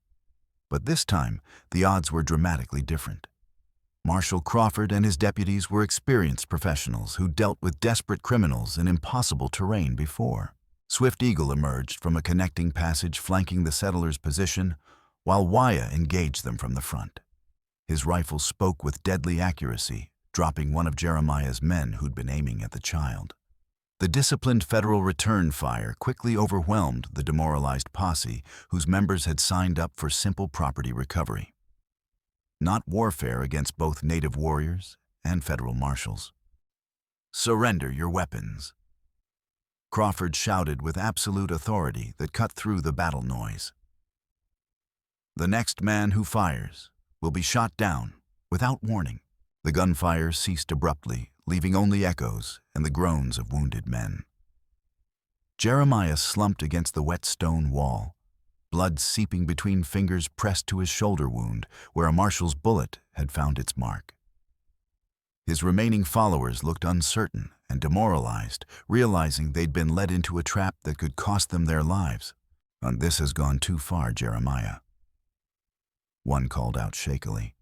But this time, the odds were dramatically different. Marshal Crawford and his deputies were experienced professionals who dealt with desperate criminals in impossible terrain before. Swift Eagle emerged from a connecting passage flanking the settlers' position, while Waya engaged them from the front. His rifle spoke with deadly accuracy, dropping one of Jeremiah's men who'd been aiming at the child. The disciplined federal return fire quickly overwhelmed the demoralized posse whose members had signed up for simple property recovery, not warfare against both native warriors and federal marshals. "Surrender your weapons." Crawford shouted with absolute authority that cut through the battle noise. "The next man who fires will be shot down without warning." The gunfire ceased abruptly, leaving only echoes and the groans of wounded men. Jeremiah slumped against the wet stone wall, blood seeping between fingers pressed to his shoulder wound where a marshal's bullet had found its mark. His remaining followers looked uncertain and demoralized, realizing they'd been led into a trap that could cost them their lives. "And this has gone too far, Jeremiah," one called out shakily.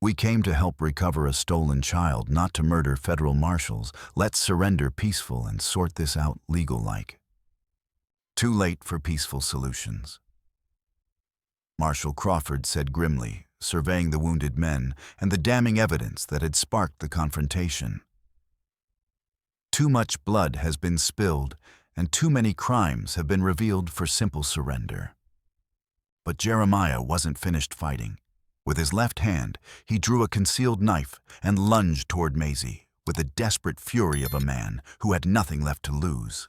"We came to help recover a stolen child, not to murder federal marshals. Let's surrender peaceful and sort this out legal-like." "Too late for peaceful solutions," Marshal Crawford said grimly, surveying the wounded men and the damning evidence that had sparked the confrontation. "Too much blood has been spilled, and too many crimes have been revealed for simple surrender." But Jeremiah wasn't finished fighting. With his left hand, he drew a concealed knife and lunged toward Maisie with the desperate fury of a man who had nothing left to lose.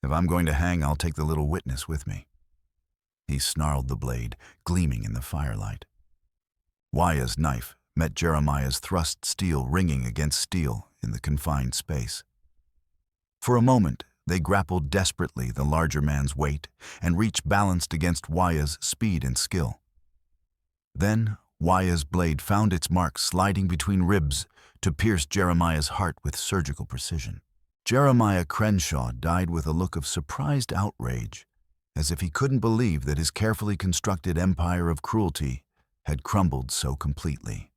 "If I'm going to hang, I'll take the little witness with me." He snarled the blade, gleaming in the firelight. Wya's knife met Jeremiah's thrust steel ringing against steel in the confined space. For a moment, they grappled desperately, the larger man's weight and reach balanced against Wya's speed and skill. Then, Wya's blade found its mark sliding between ribs to pierce Jeremiah's heart with surgical precision. Jeremiah Crenshaw died with a look of surprised outrage, as if he couldn't believe that his carefully constructed empire of cruelty had crumbled so completely.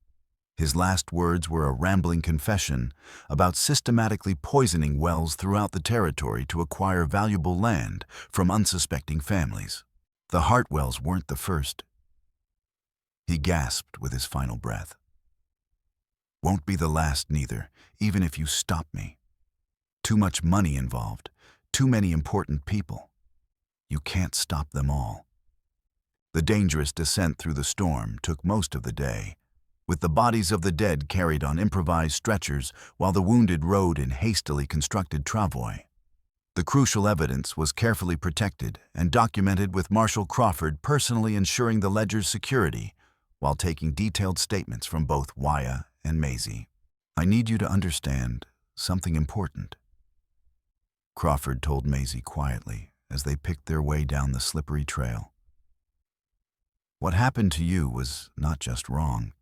His last words were a rambling confession about systematically poisoning wells throughout the territory to acquire valuable land from unsuspecting families. The Hartwells weren't the first. He gasped with his final breath. "Won't be the last neither, even if you stop me. Too much money involved, too many important people. You can't stop them all." The dangerous descent through the storm took most of the day, with the bodies of the dead carried on improvised stretchers while the wounded rode in hastily constructed travois. The crucial evidence was carefully protected and documented, with Marshal Crawford personally ensuring the ledger's security while taking detailed statements from both Wyah and Maisie. "I need you to understand something important," Crawford told Maisie quietly as they picked their way down the slippery trail. "What happened to you was not just wrong.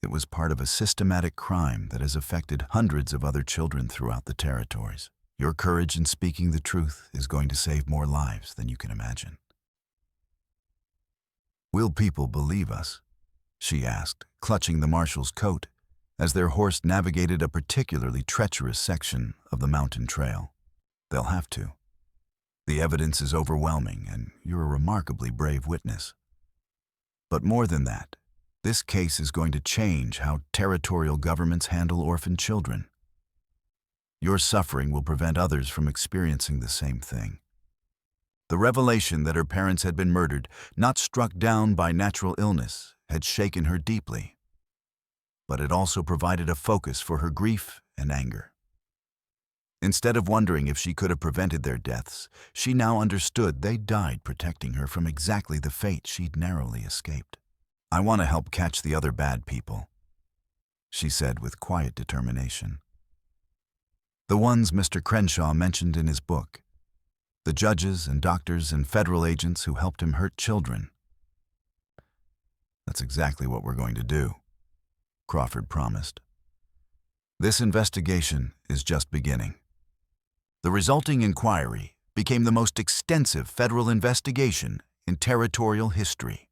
It was part of a systematic crime that has affected hundreds of other children throughout the territories. Your courage in speaking the truth is going to save more lives than you can imagine." "Will people believe us?" she asked, clutching the marshal's coat as their horse navigated a particularly treacherous section of the mountain trail. "They'll have to. The evidence is overwhelming, and you're a remarkably brave witness. But more than that, this case is going to change how territorial governments handle orphan children. Your suffering will prevent others from experiencing the same thing." The revelation that her parents had been murdered, not struck down by natural illness, had shaken her deeply. But it also provided a focus for her grief and anger. Instead of wondering if she could have prevented their deaths, she now understood they died protecting her from exactly the fate she'd narrowly escaped. "I want to help catch the other bad people," she said with quiet determination. "The ones Mr. Crenshaw mentioned in his book. The judges and doctors and federal agents who helped him hurt children." "That's exactly what we're going to do," Crawford promised. "This investigation is just beginning." The resulting inquiry became the most extensive federal investigation in territorial history.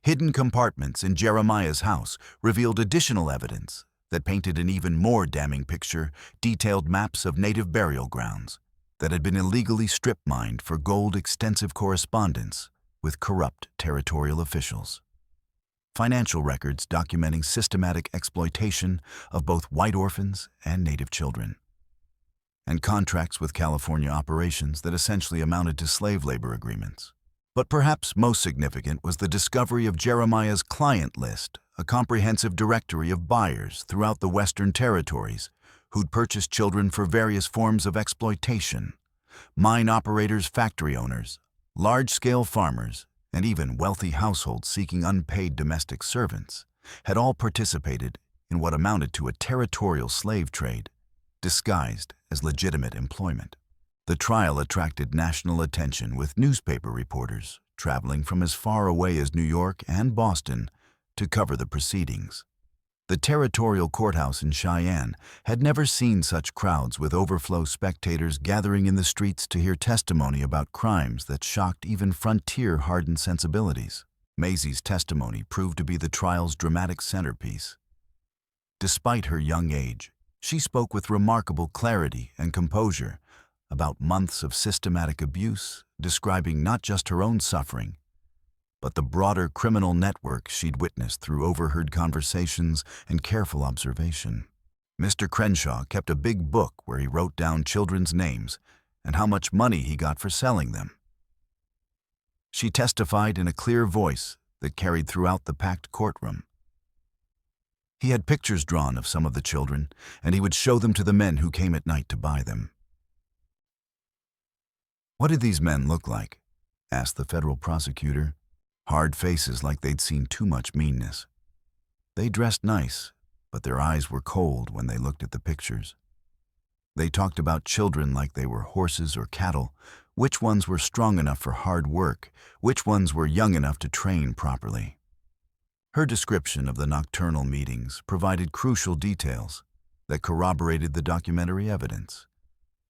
Hidden compartments in Jeremiah's house revealed additional evidence that painted an even more damning picture, detailed maps of native burial grounds that had been illegally strip-mined for gold, extensive correspondence with corrupt territorial officials. Financial records documenting systematic exploitation of both white orphans and native children. And contracts with California operations that essentially amounted to slave labor agreements. But perhaps most significant was the discovery of Jeremiah's client list, a comprehensive directory of buyers throughout the Western territories who'd purchased children for various forms of exploitation. Mine operators, factory owners, large-scale farmers, and even wealthy households seeking unpaid domestic servants had all participated in what amounted to a territorial slave trade, disguised as legitimate employment. The trial attracted national attention, with newspaper reporters traveling from as far away as New York and Boston to cover the proceedings. The territorial courthouse in Cheyenne had never seen such crowds, with overflow spectators gathering in the streets to hear testimony about crimes that shocked even frontier-hardened sensibilities. Maisie's testimony proved to be the trial's dramatic centerpiece. Despite her young age, she spoke with remarkable clarity and composure about months of systematic abuse, describing not just her own suffering, but the broader criminal network she'd witnessed through overheard conversations and careful observation. Mr. Crenshaw kept a big book where he wrote down children's names and how much money he got for selling them. She testified in a clear voice that carried throughout the packed courtroom. He had pictures drawn of some of the children, and he would show them to the men who came at night to buy them. "What did these men look like?" asked the federal prosecutor. "Hard faces, like they'd seen too much meanness. They dressed nice, but their eyes were cold when they looked at the pictures. They talked about children like they were horses or cattle, which ones were strong enough for hard work, which ones were young enough to train properly." Her description of the nocturnal meetings provided crucial details that corroborated the documentary evidence,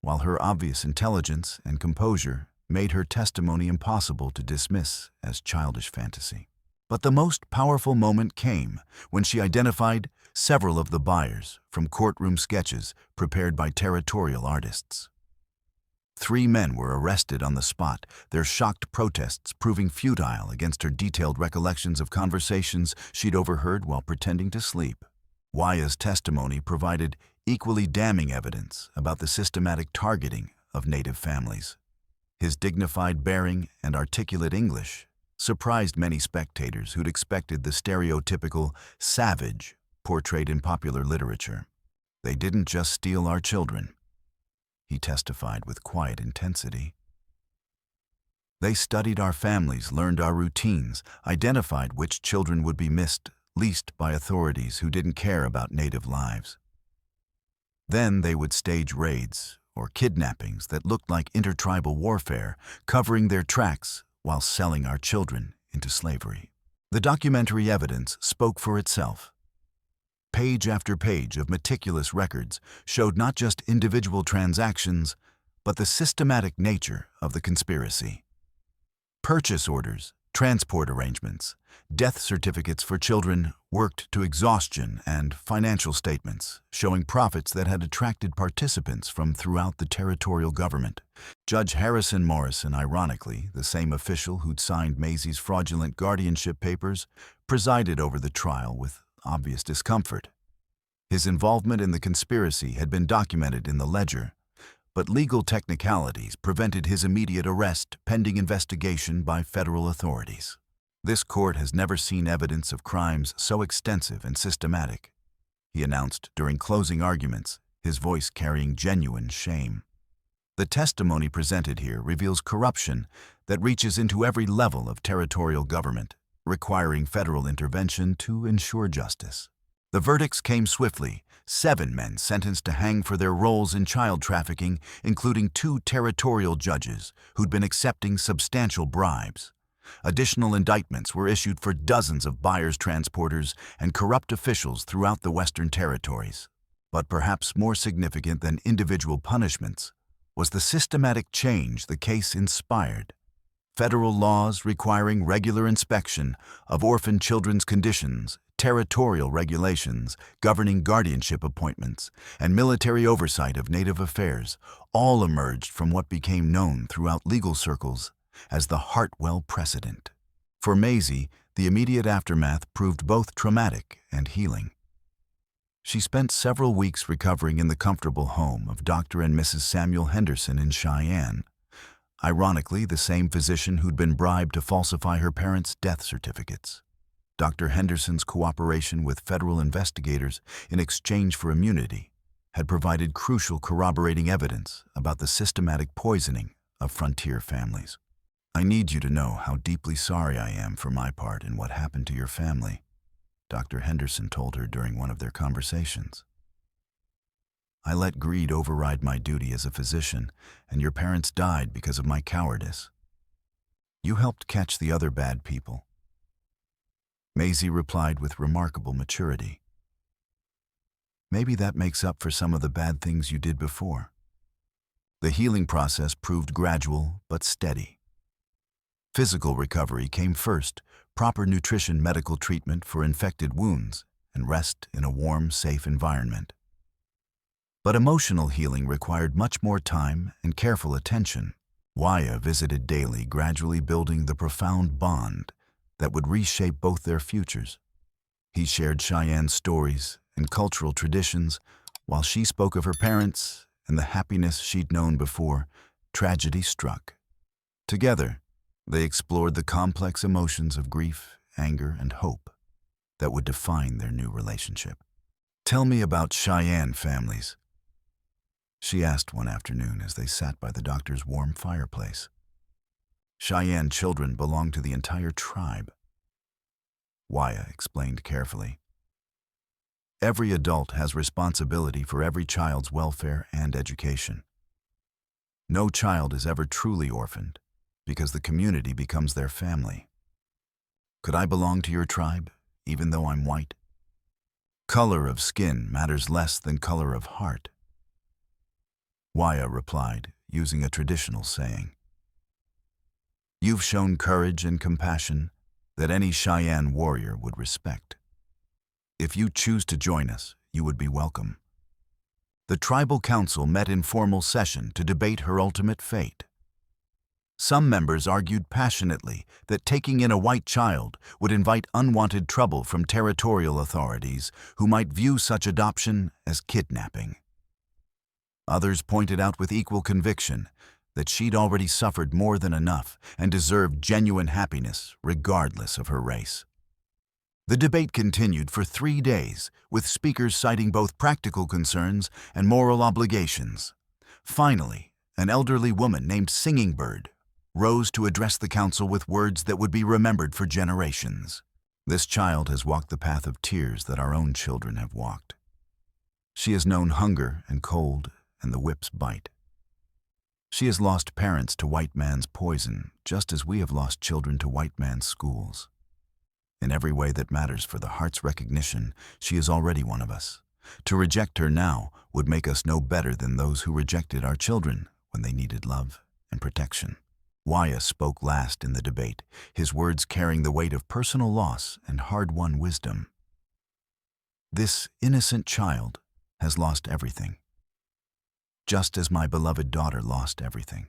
while her obvious intelligence and composure made her testimony impossible to dismiss as childish fantasy. But the most powerful moment came when she identified several of the buyers from courtroom sketches prepared by territorial artists. 3 men were arrested on the spot, their shocked protests proving futile against her detailed recollections of conversations she'd overheard while pretending to sleep. Wya's testimony provided equally damning evidence about the systematic targeting of Native families. His dignified bearing and articulate English surprised many spectators who'd expected the stereotypical savage portrayed in popular literature. "They didn't just steal our children," he testified with quiet intensity. "They studied our families, learned our routines, identified which children would be missed least by authorities who didn't care about Native lives. Then they would stage raids or kidnappings that looked like intertribal warfare, covering their tracks while selling our children into slavery." The documentary evidence spoke for itself. Page after page of meticulous records showed not just individual transactions, but the systematic nature of the conspiracy. Purchase orders, transport arrangements, death certificates for children worked to exhaustion, and financial statements showing profits that had attracted participants from throughout the territorial government. Judge Harrison Morrison, ironically the same official who'd signed Maisie's fraudulent guardianship papers, presided over the trial with obvious discomfort. His involvement in the conspiracy had been documented in the ledger, but legal technicalities prevented his immediate arrest pending investigation by federal authorities. "This court has never seen evidence of crimes so extensive and systematic," he announced during closing arguments, his voice carrying genuine shame. "The testimony presented here reveals corruption that reaches into every level of territorial government, requiring federal intervention to ensure justice." The verdicts came swiftly. 7 men sentenced to hang for their roles in child trafficking, including 2 territorial judges who'd been accepting substantial bribes. Additional indictments were issued for dozens of buyers, transporters, and corrupt officials throughout the Western Territories. But perhaps more significant than individual punishments was the systematic change the case inspired. Federal laws requiring regular inspection of orphan children's conditions, territorial regulations governing guardianship appointments, and military oversight of Native affairs all emerged from what became known throughout legal circles as the Hartwell precedent. For Maisie, the immediate aftermath proved both traumatic and healing. She spent several weeks recovering in the comfortable home of Dr. and Mrs. Samuel Henderson in Cheyenne, ironically the same physician who'd been bribed to falsify her parents' death certificates. Dr. Henderson's cooperation with federal investigators in exchange for immunity had provided crucial corroborating evidence about the systematic poisoning of frontier families. "I need you to know how deeply sorry I am for my part in what happened to your family," Dr. Henderson told her during one of their conversations. "I let greed override my duty as a physician, and your parents died because of my cowardice. You helped catch the other bad people." Maisie replied with remarkable maturity. "Maybe that makes up for some of the bad things you did before." The healing process proved gradual but steady. Physical recovery came first, proper nutrition, medical treatment for infected wounds, and rest in a warm, safe environment. But emotional healing required much more time and careful attention. Wyah visited daily, gradually building the profound bond that would reshape both their futures. He shared Cheyenne's stories and cultural traditions, while she spoke of her parents and the happiness she'd known before tragedy struck. Together, they explored the complex emotions of grief, anger, and hope that would define their new relationship. "Tell me about Cheyenne families," she asked one afternoon as they sat by the doctor's warm fireplace. "Cheyenne children belong to the entire tribe," Waya explained carefully. "Every adult has responsibility for every child's welfare and education. No child is ever truly orphaned, because the community becomes their family. Could I belong to your tribe, even though I'm white? Color of skin matters less than color of heart," Wyah replied, using a traditional saying. "You've shown courage and compassion that any Cheyenne warrior would respect. If you choose to join us, you would be welcome." The tribal council met in formal session to debate her ultimate fate. Some members argued passionately that taking in a white child would invite unwanted trouble from territorial authorities who might view such adoption as kidnapping. Others pointed out with equal conviction that she'd already suffered more than enough and deserved genuine happiness regardless of her race. The debate continued for 3 days, with speakers citing both practical concerns and moral obligations. Finally, an elderly woman named Singing Bird rose to address the council with words that would be remembered for generations. "This child has walked the path of tears that our own children have walked. She has known hunger and cold and the whip's bite. She has lost parents to white man's poison, just as we have lost children to white man's schools. In every way that matters for the heart's recognition, she is already one of us. To reject her now would make us no better than those who rejected our children when they needed love and protection." Wyah spoke last in the debate, his words carrying the weight of personal loss and hard-won wisdom. "This innocent child has lost everything, just as my beloved daughter lost everything.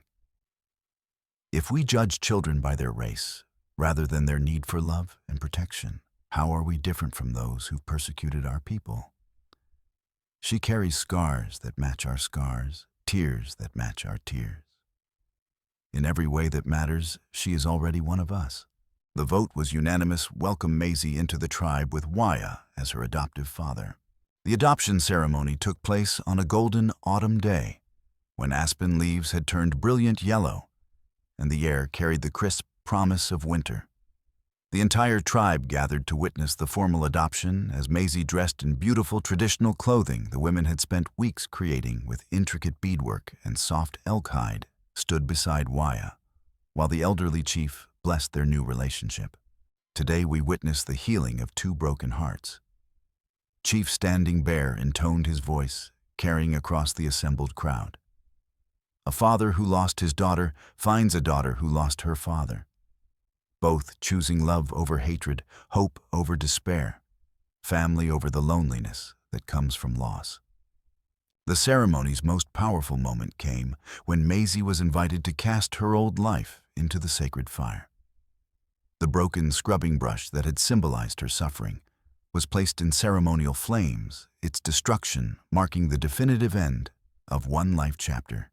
If we judge children by their race, rather than their need for love and protection, how are we different from those who persecuted our people? She carries scars that match our scars, tears that match our tears. In every way that matters, she is already one of us." The vote was unanimous. Welcome Maisie into the tribe with Wyah as her adoptive father. The adoption ceremony took place on a golden autumn day, when aspen leaves had turned brilliant yellow, and the air carried the crisp promise of winter. The entire tribe gathered to witness the formal adoption as Maisie, dressed in beautiful traditional clothing the women had spent weeks creating with intricate beadwork and soft elk hide, stood beside Wyah, while the elderly chief blessed their new relationship. Today we witness the healing of 2 broken hearts. Chief Standing Bear intoned his voice, carrying across the assembled crowd. "A father who lost his daughter finds a daughter who lost her father. Both choosing love over hatred, hope over despair, family over the loneliness that comes from loss." The ceremony's most powerful moment came when Maisie was invited to cast her old life into the sacred fire. The broken scrubbing brush that had symbolized her suffering was placed in ceremonial flames, its destruction marking the definitive end of one life chapter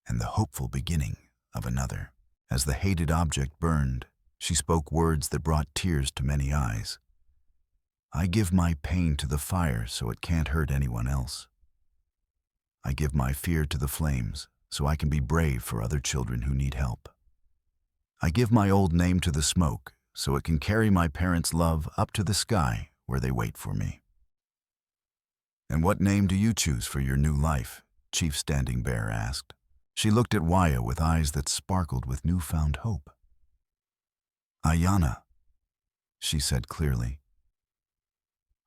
and the hopeful beginning of another. As the hated object burned, she spoke words that brought tears to many eyes. "I give my pain to the fire so it can't hurt anyone else. I give my fear to the flames so I can be brave for other children who need help. I give my old name to the smoke so it can carry my parents' love up to the sky where they wait for me." "And what name do you choose for your new life?" Chief Standing Bear asked. She looked at Waya with eyes that sparkled with newfound hope. "Ayanna," she said clearly.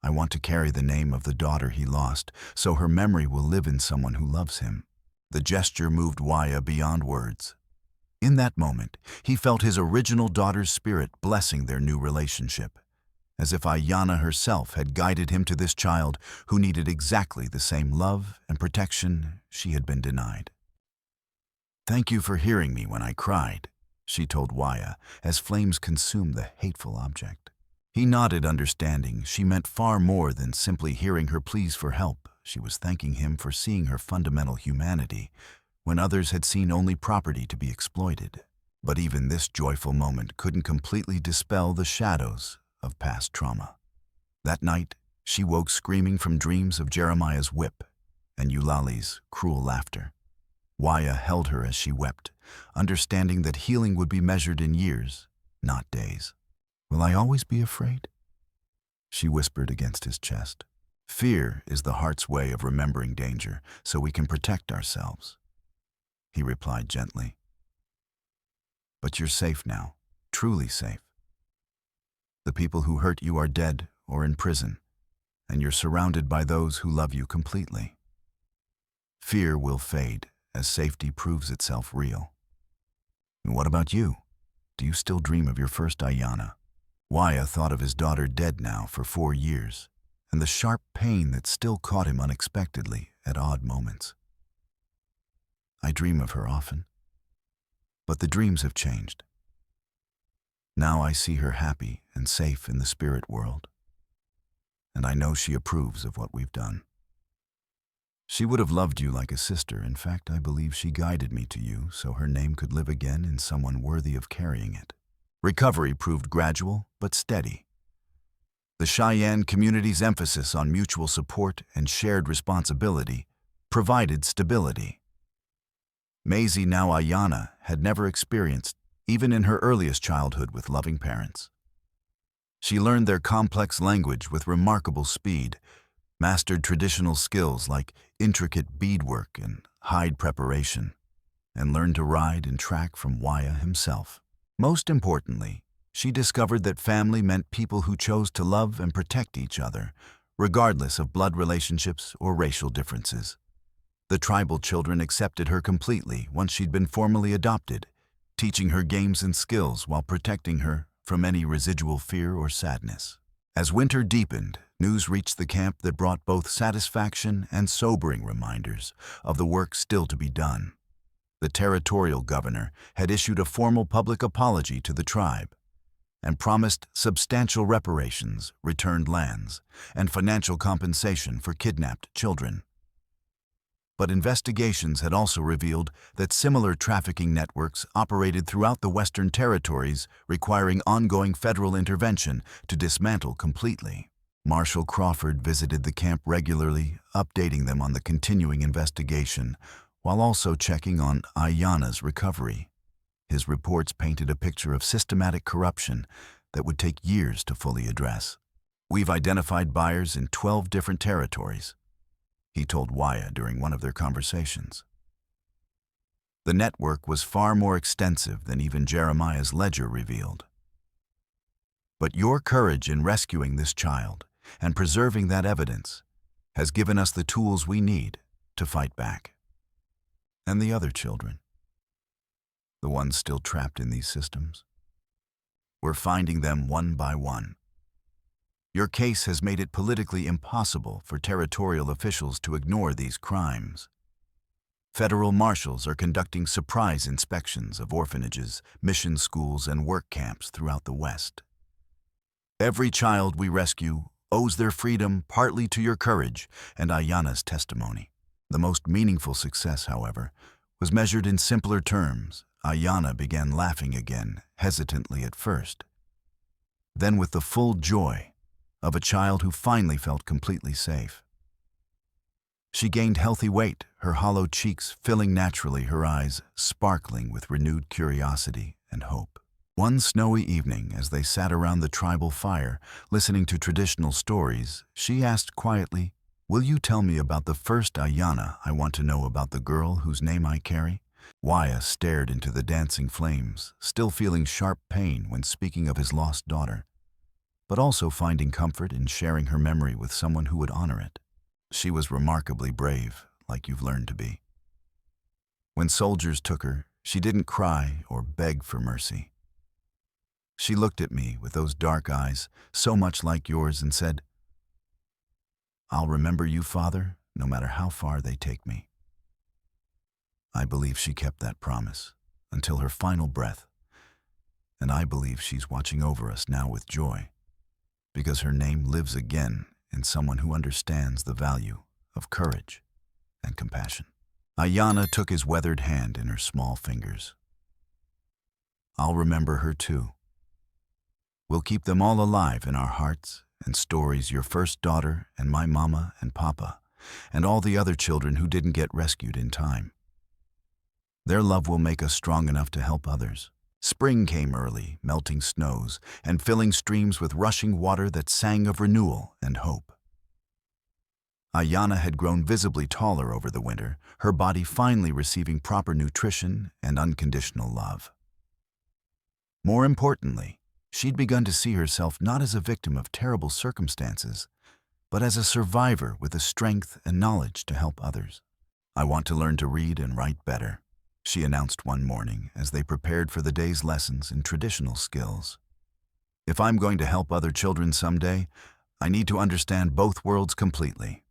"I want to carry the name of the daughter he lost, so her memory will live in someone who loves him." The gesture moved Wyah beyond words. In that moment, he felt his original daughter's spirit blessing their new relationship, as if Ayanna herself had guided him to this child who needed exactly the same love and protection she had been denied. "Thank you for hearing me when I cried," she told Wyah, as flames consumed the hateful object. He nodded, understanding she meant far more than simply hearing her pleas for help. She was thanking him for seeing her fundamental humanity when others had seen only property to be exploited. But even this joyful moment couldn't completely dispel the shadows of past trauma. That night, she woke screaming from dreams of Jeremiah's whip and Eulalie's cruel laughter. Waya held her as she wept, understanding that healing would be measured in years, not days. "Will I always be afraid?" she whispered against his chest. "Fear is the heart's way of remembering danger so we can protect ourselves," he replied gently. "But you're safe now, truly safe. The people who hurt you are dead or in prison, and you're surrounded by those who love you completely. Fear will fade as safety proves itself real. And what about you? Do you still dream of your first Ayanna?" Wyah thought of his daughter dead now for 4 years, and the sharp pain that still caught him unexpectedly at odd moments. "I dream of her often, but the dreams have changed. Now I see her happy and safe in the spirit world, and I know she approves of what we've done. She would have loved you like a sister. In fact, I believe she guided me to you so her name could live again in someone worthy of carrying it." Recovery proved gradual but steady. The Cheyenne community's emphasis on mutual support and shared responsibility provided stability. Maisie, now Ayanna, had never experienced, even in her earliest childhood with loving parents. She learned their complex language with remarkable speed, mastered traditional skills like intricate beadwork and hide preparation, and learned to ride and track from Wyah himself. Most importantly, she discovered that family meant people who chose to love and protect each other, regardless of blood relationships or racial differences. The tribal children accepted her completely once she'd been formally adopted, teaching her games and skills while protecting her from any residual fear or sadness. As winter deepened, news reached the camp that brought both satisfaction and sobering reminders of the work still to be done. The territorial governor had issued a formal public apology to the tribe and promised substantial reparations, returned lands, and financial compensation for kidnapped children. But investigations had also revealed that similar trafficking networks operated throughout the Western Territories, requiring ongoing federal intervention to dismantle completely. Marshal Crawford visited the camp regularly, updating them on the continuing investigation, while also checking on Ayanna's recovery. His reports painted a picture of systematic corruption that would take years to fully address. "We've identified buyers in 12 different territories," he told Wyah during one of their conversations. The network was far more extensive than even Jeremiah's ledger revealed. "But your courage in rescuing this child and preserving that evidence has given us the tools we need to fight back." "And the other children? The ones still trapped in these systems? We're finding them one by one. Your case has made it politically impossible for territorial officials to ignore these crimes. Federal marshals are conducting surprise inspections of orphanages, mission schools, and work camps throughout the West. Every child we rescue owes their freedom partly to your courage and Ayanna's testimony." The most meaningful success, however, was measured in simpler terms. Ayanna began laughing again, hesitantly at first, then with the full joy of a child who finally felt completely safe. She gained healthy weight, her hollow cheeks filling naturally, her eyes sparkling with renewed curiosity and hope. One snowy evening, as they sat around the tribal fire, listening to traditional stories, she asked quietly, "Will you tell me about the first Ayana? I want to know about the girl whose name I carry." Wyah stared into the dancing flames, still feeling sharp pain when speaking of his lost daughter, but also finding comfort in sharing her memory with someone who would honor it. "She was remarkably brave, like you've learned to be. When soldiers took her, she didn't cry or beg for mercy. She looked at me with those dark eyes, so much like yours, and said, 'I'll remember you, Father, no matter how far they take me.' I believe she kept that promise until her final breath, and I believe she's watching over us now with joy, because her name lives again in someone who understands the value of courage and compassion." Ayana took his weathered hand in her small fingers. "I'll remember her too. We'll keep them all alive in our hearts and stories, your first daughter and my mama and papa, and all the other children who didn't get rescued in time. Their love will make us strong enough to help others." Spring came early, melting snows and filling streams with rushing water that sang of renewal and hope. Ayana had grown visibly taller over the winter, her body finally receiving proper nutrition and unconditional love. More importantly, she'd begun to see herself not as a victim of terrible circumstances, but as a survivor with the strength and knowledge to help others. "I want to learn to read and write better," she announced one morning as they prepared for the day's lessons in traditional skills. "If I'm going to help other children someday, I need to understand both worlds completely."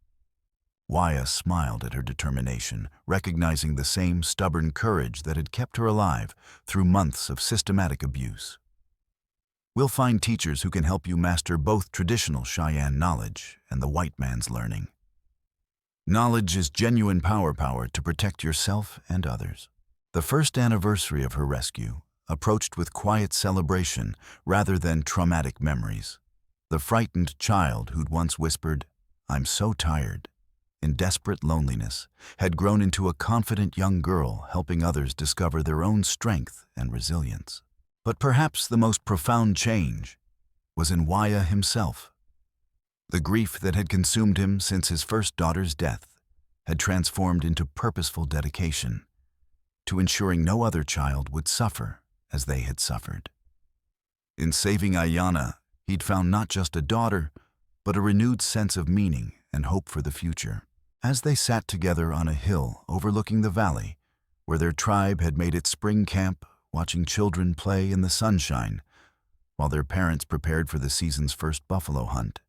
Wyah smiled at her determination, recognizing the same stubborn courage that had kept her alive through months of systematic abuse. "We'll find teachers who can help you master both traditional Cheyenne knowledge and the white man's learning. Knowledge is genuine power to protect yourself and others." The first anniversary of her rescue approached with quiet celebration rather than traumatic memories. The frightened child who'd once whispered, "I'm so tired," in desperate loneliness, had grown into a confident young girl helping others discover their own strength and resilience. But perhaps the most profound change was in Wyah himself. The grief that had consumed him since his first daughter's death had transformed into purposeful dedication to ensuring no other child would suffer as they had suffered. In saving Ayana, he'd found not just a daughter, but a renewed sense of meaning and hope for the future. As they sat together on a hill overlooking the valley, where their tribe had made its spring camp, watching children play in the sunshine, while their parents prepared for the season's first buffalo hunt,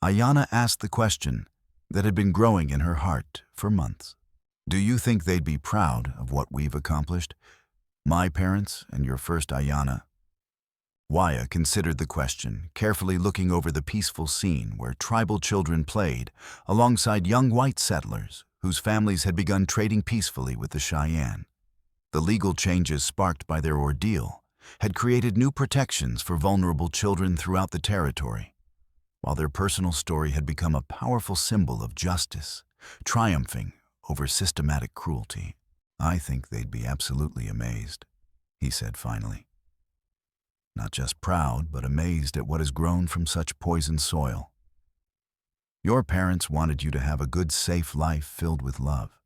Ayana asked the question that had been growing in her heart for months. "Do you think they'd be proud of what we've accomplished? My parents and your first Ayana?" Waya considered the question, carefully looking over the peaceful scene where tribal children played alongside young white settlers whose families had begun trading peacefully with the Cheyenne. The legal changes sparked by their ordeal had created new protections for vulnerable children throughout the territory, while their personal story had become a powerful symbol of justice, triumphing over systematic cruelty. "I think they'd be absolutely amazed," he said finally. "Not just proud, but amazed at what has grown from such poisoned soil. Your parents wanted you to have a good, safe life filled with love.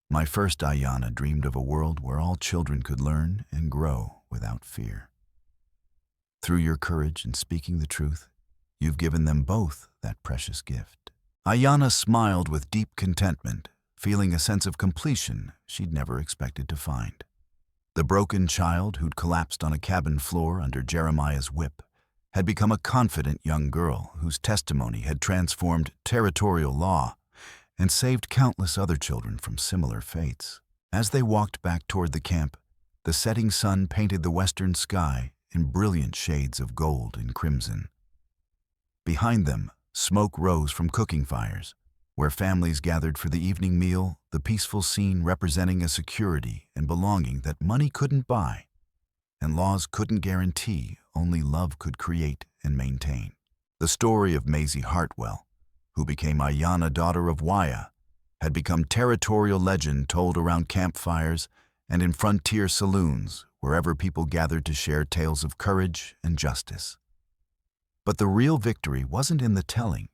My first Ayana dreamed of a world where all children could learn and grow without fear. Through your courage in speaking the truth, you've given them both that precious gift." Ayana smiled with deep contentment, feeling a sense of completion she'd never expected to find. The broken child who'd collapsed on a cabin floor under Jeremiah's whip had become a confident young girl whose testimony had transformed territorial law and saved countless other children from similar fates. As they walked back toward the camp, the setting sun painted the western sky in brilliant shades of gold and crimson. Behind them, smoke rose from cooking fires, where families gathered for the evening meal, the peaceful scene representing a security and belonging that money couldn't buy, and laws couldn't guarantee, only love could create and maintain. The story of Maisie Hartwell, who became Ayanna, daughter of Wyah, had become territorial legend told around campfires and in frontier saloons, wherever people gathered to share tales of courage and justice. But the real victory wasn't in the telling.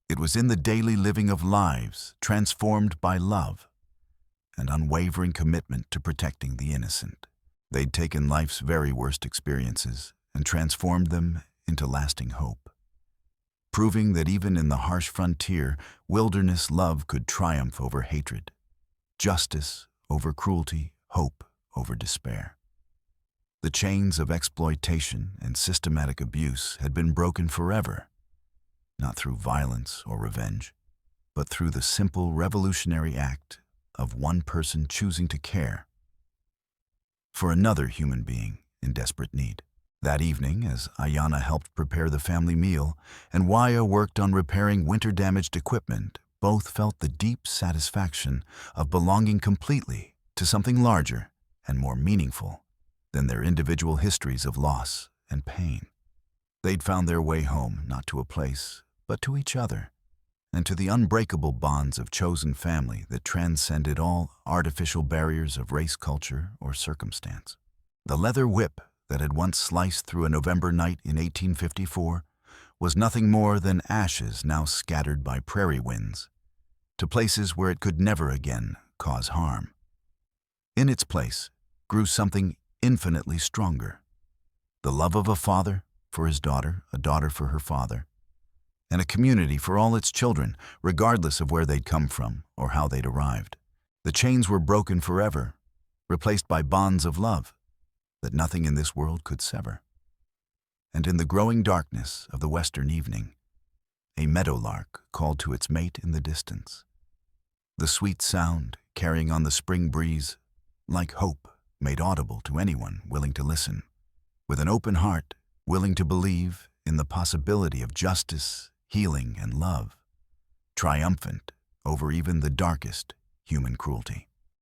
It was in the daily living of lives transformed by love and unwavering commitment to protecting the innocent. They'd taken life's very worst experiences and transformed them into lasting hope, proving that even in the harsh frontier, wilderness love could triumph over hatred, justice over cruelty, hope over despair. The chains of exploitation and systematic abuse had been broken forever, not through violence or revenge, but through the simple revolutionary act of one person choosing to care for another human being in desperate need. That evening, as Ayanna helped prepare the family meal and Waya worked on repairing winter-damaged equipment, both felt the deep satisfaction of belonging completely to something larger and more meaningful than their individual histories of loss and pain. They'd found their way home, not to a place, but to each other, and to the unbreakable bonds of chosen family that transcended all artificial barriers of race, culture, or circumstance. The leather whip that had once sliced through a November night in 1854 was nothing more than ashes now scattered by prairie winds to places where it could never again cause harm. In its place grew something infinitely stronger: the love of a father for his daughter, a daughter for her father, and a community for all its children, regardless of where they'd come from or how they'd arrived. The chains were broken forever, replaced by bonds of love that nothing in this world could sever. And in the growing darkness of the western evening, a meadowlark called to its mate in the distance. The sweet sound, carrying on the spring breeze, like hope, made audible to anyone willing to listen, with an open heart, willing to believe in the possibility of justice, healing, and love, triumphant over even the darkest human cruelty.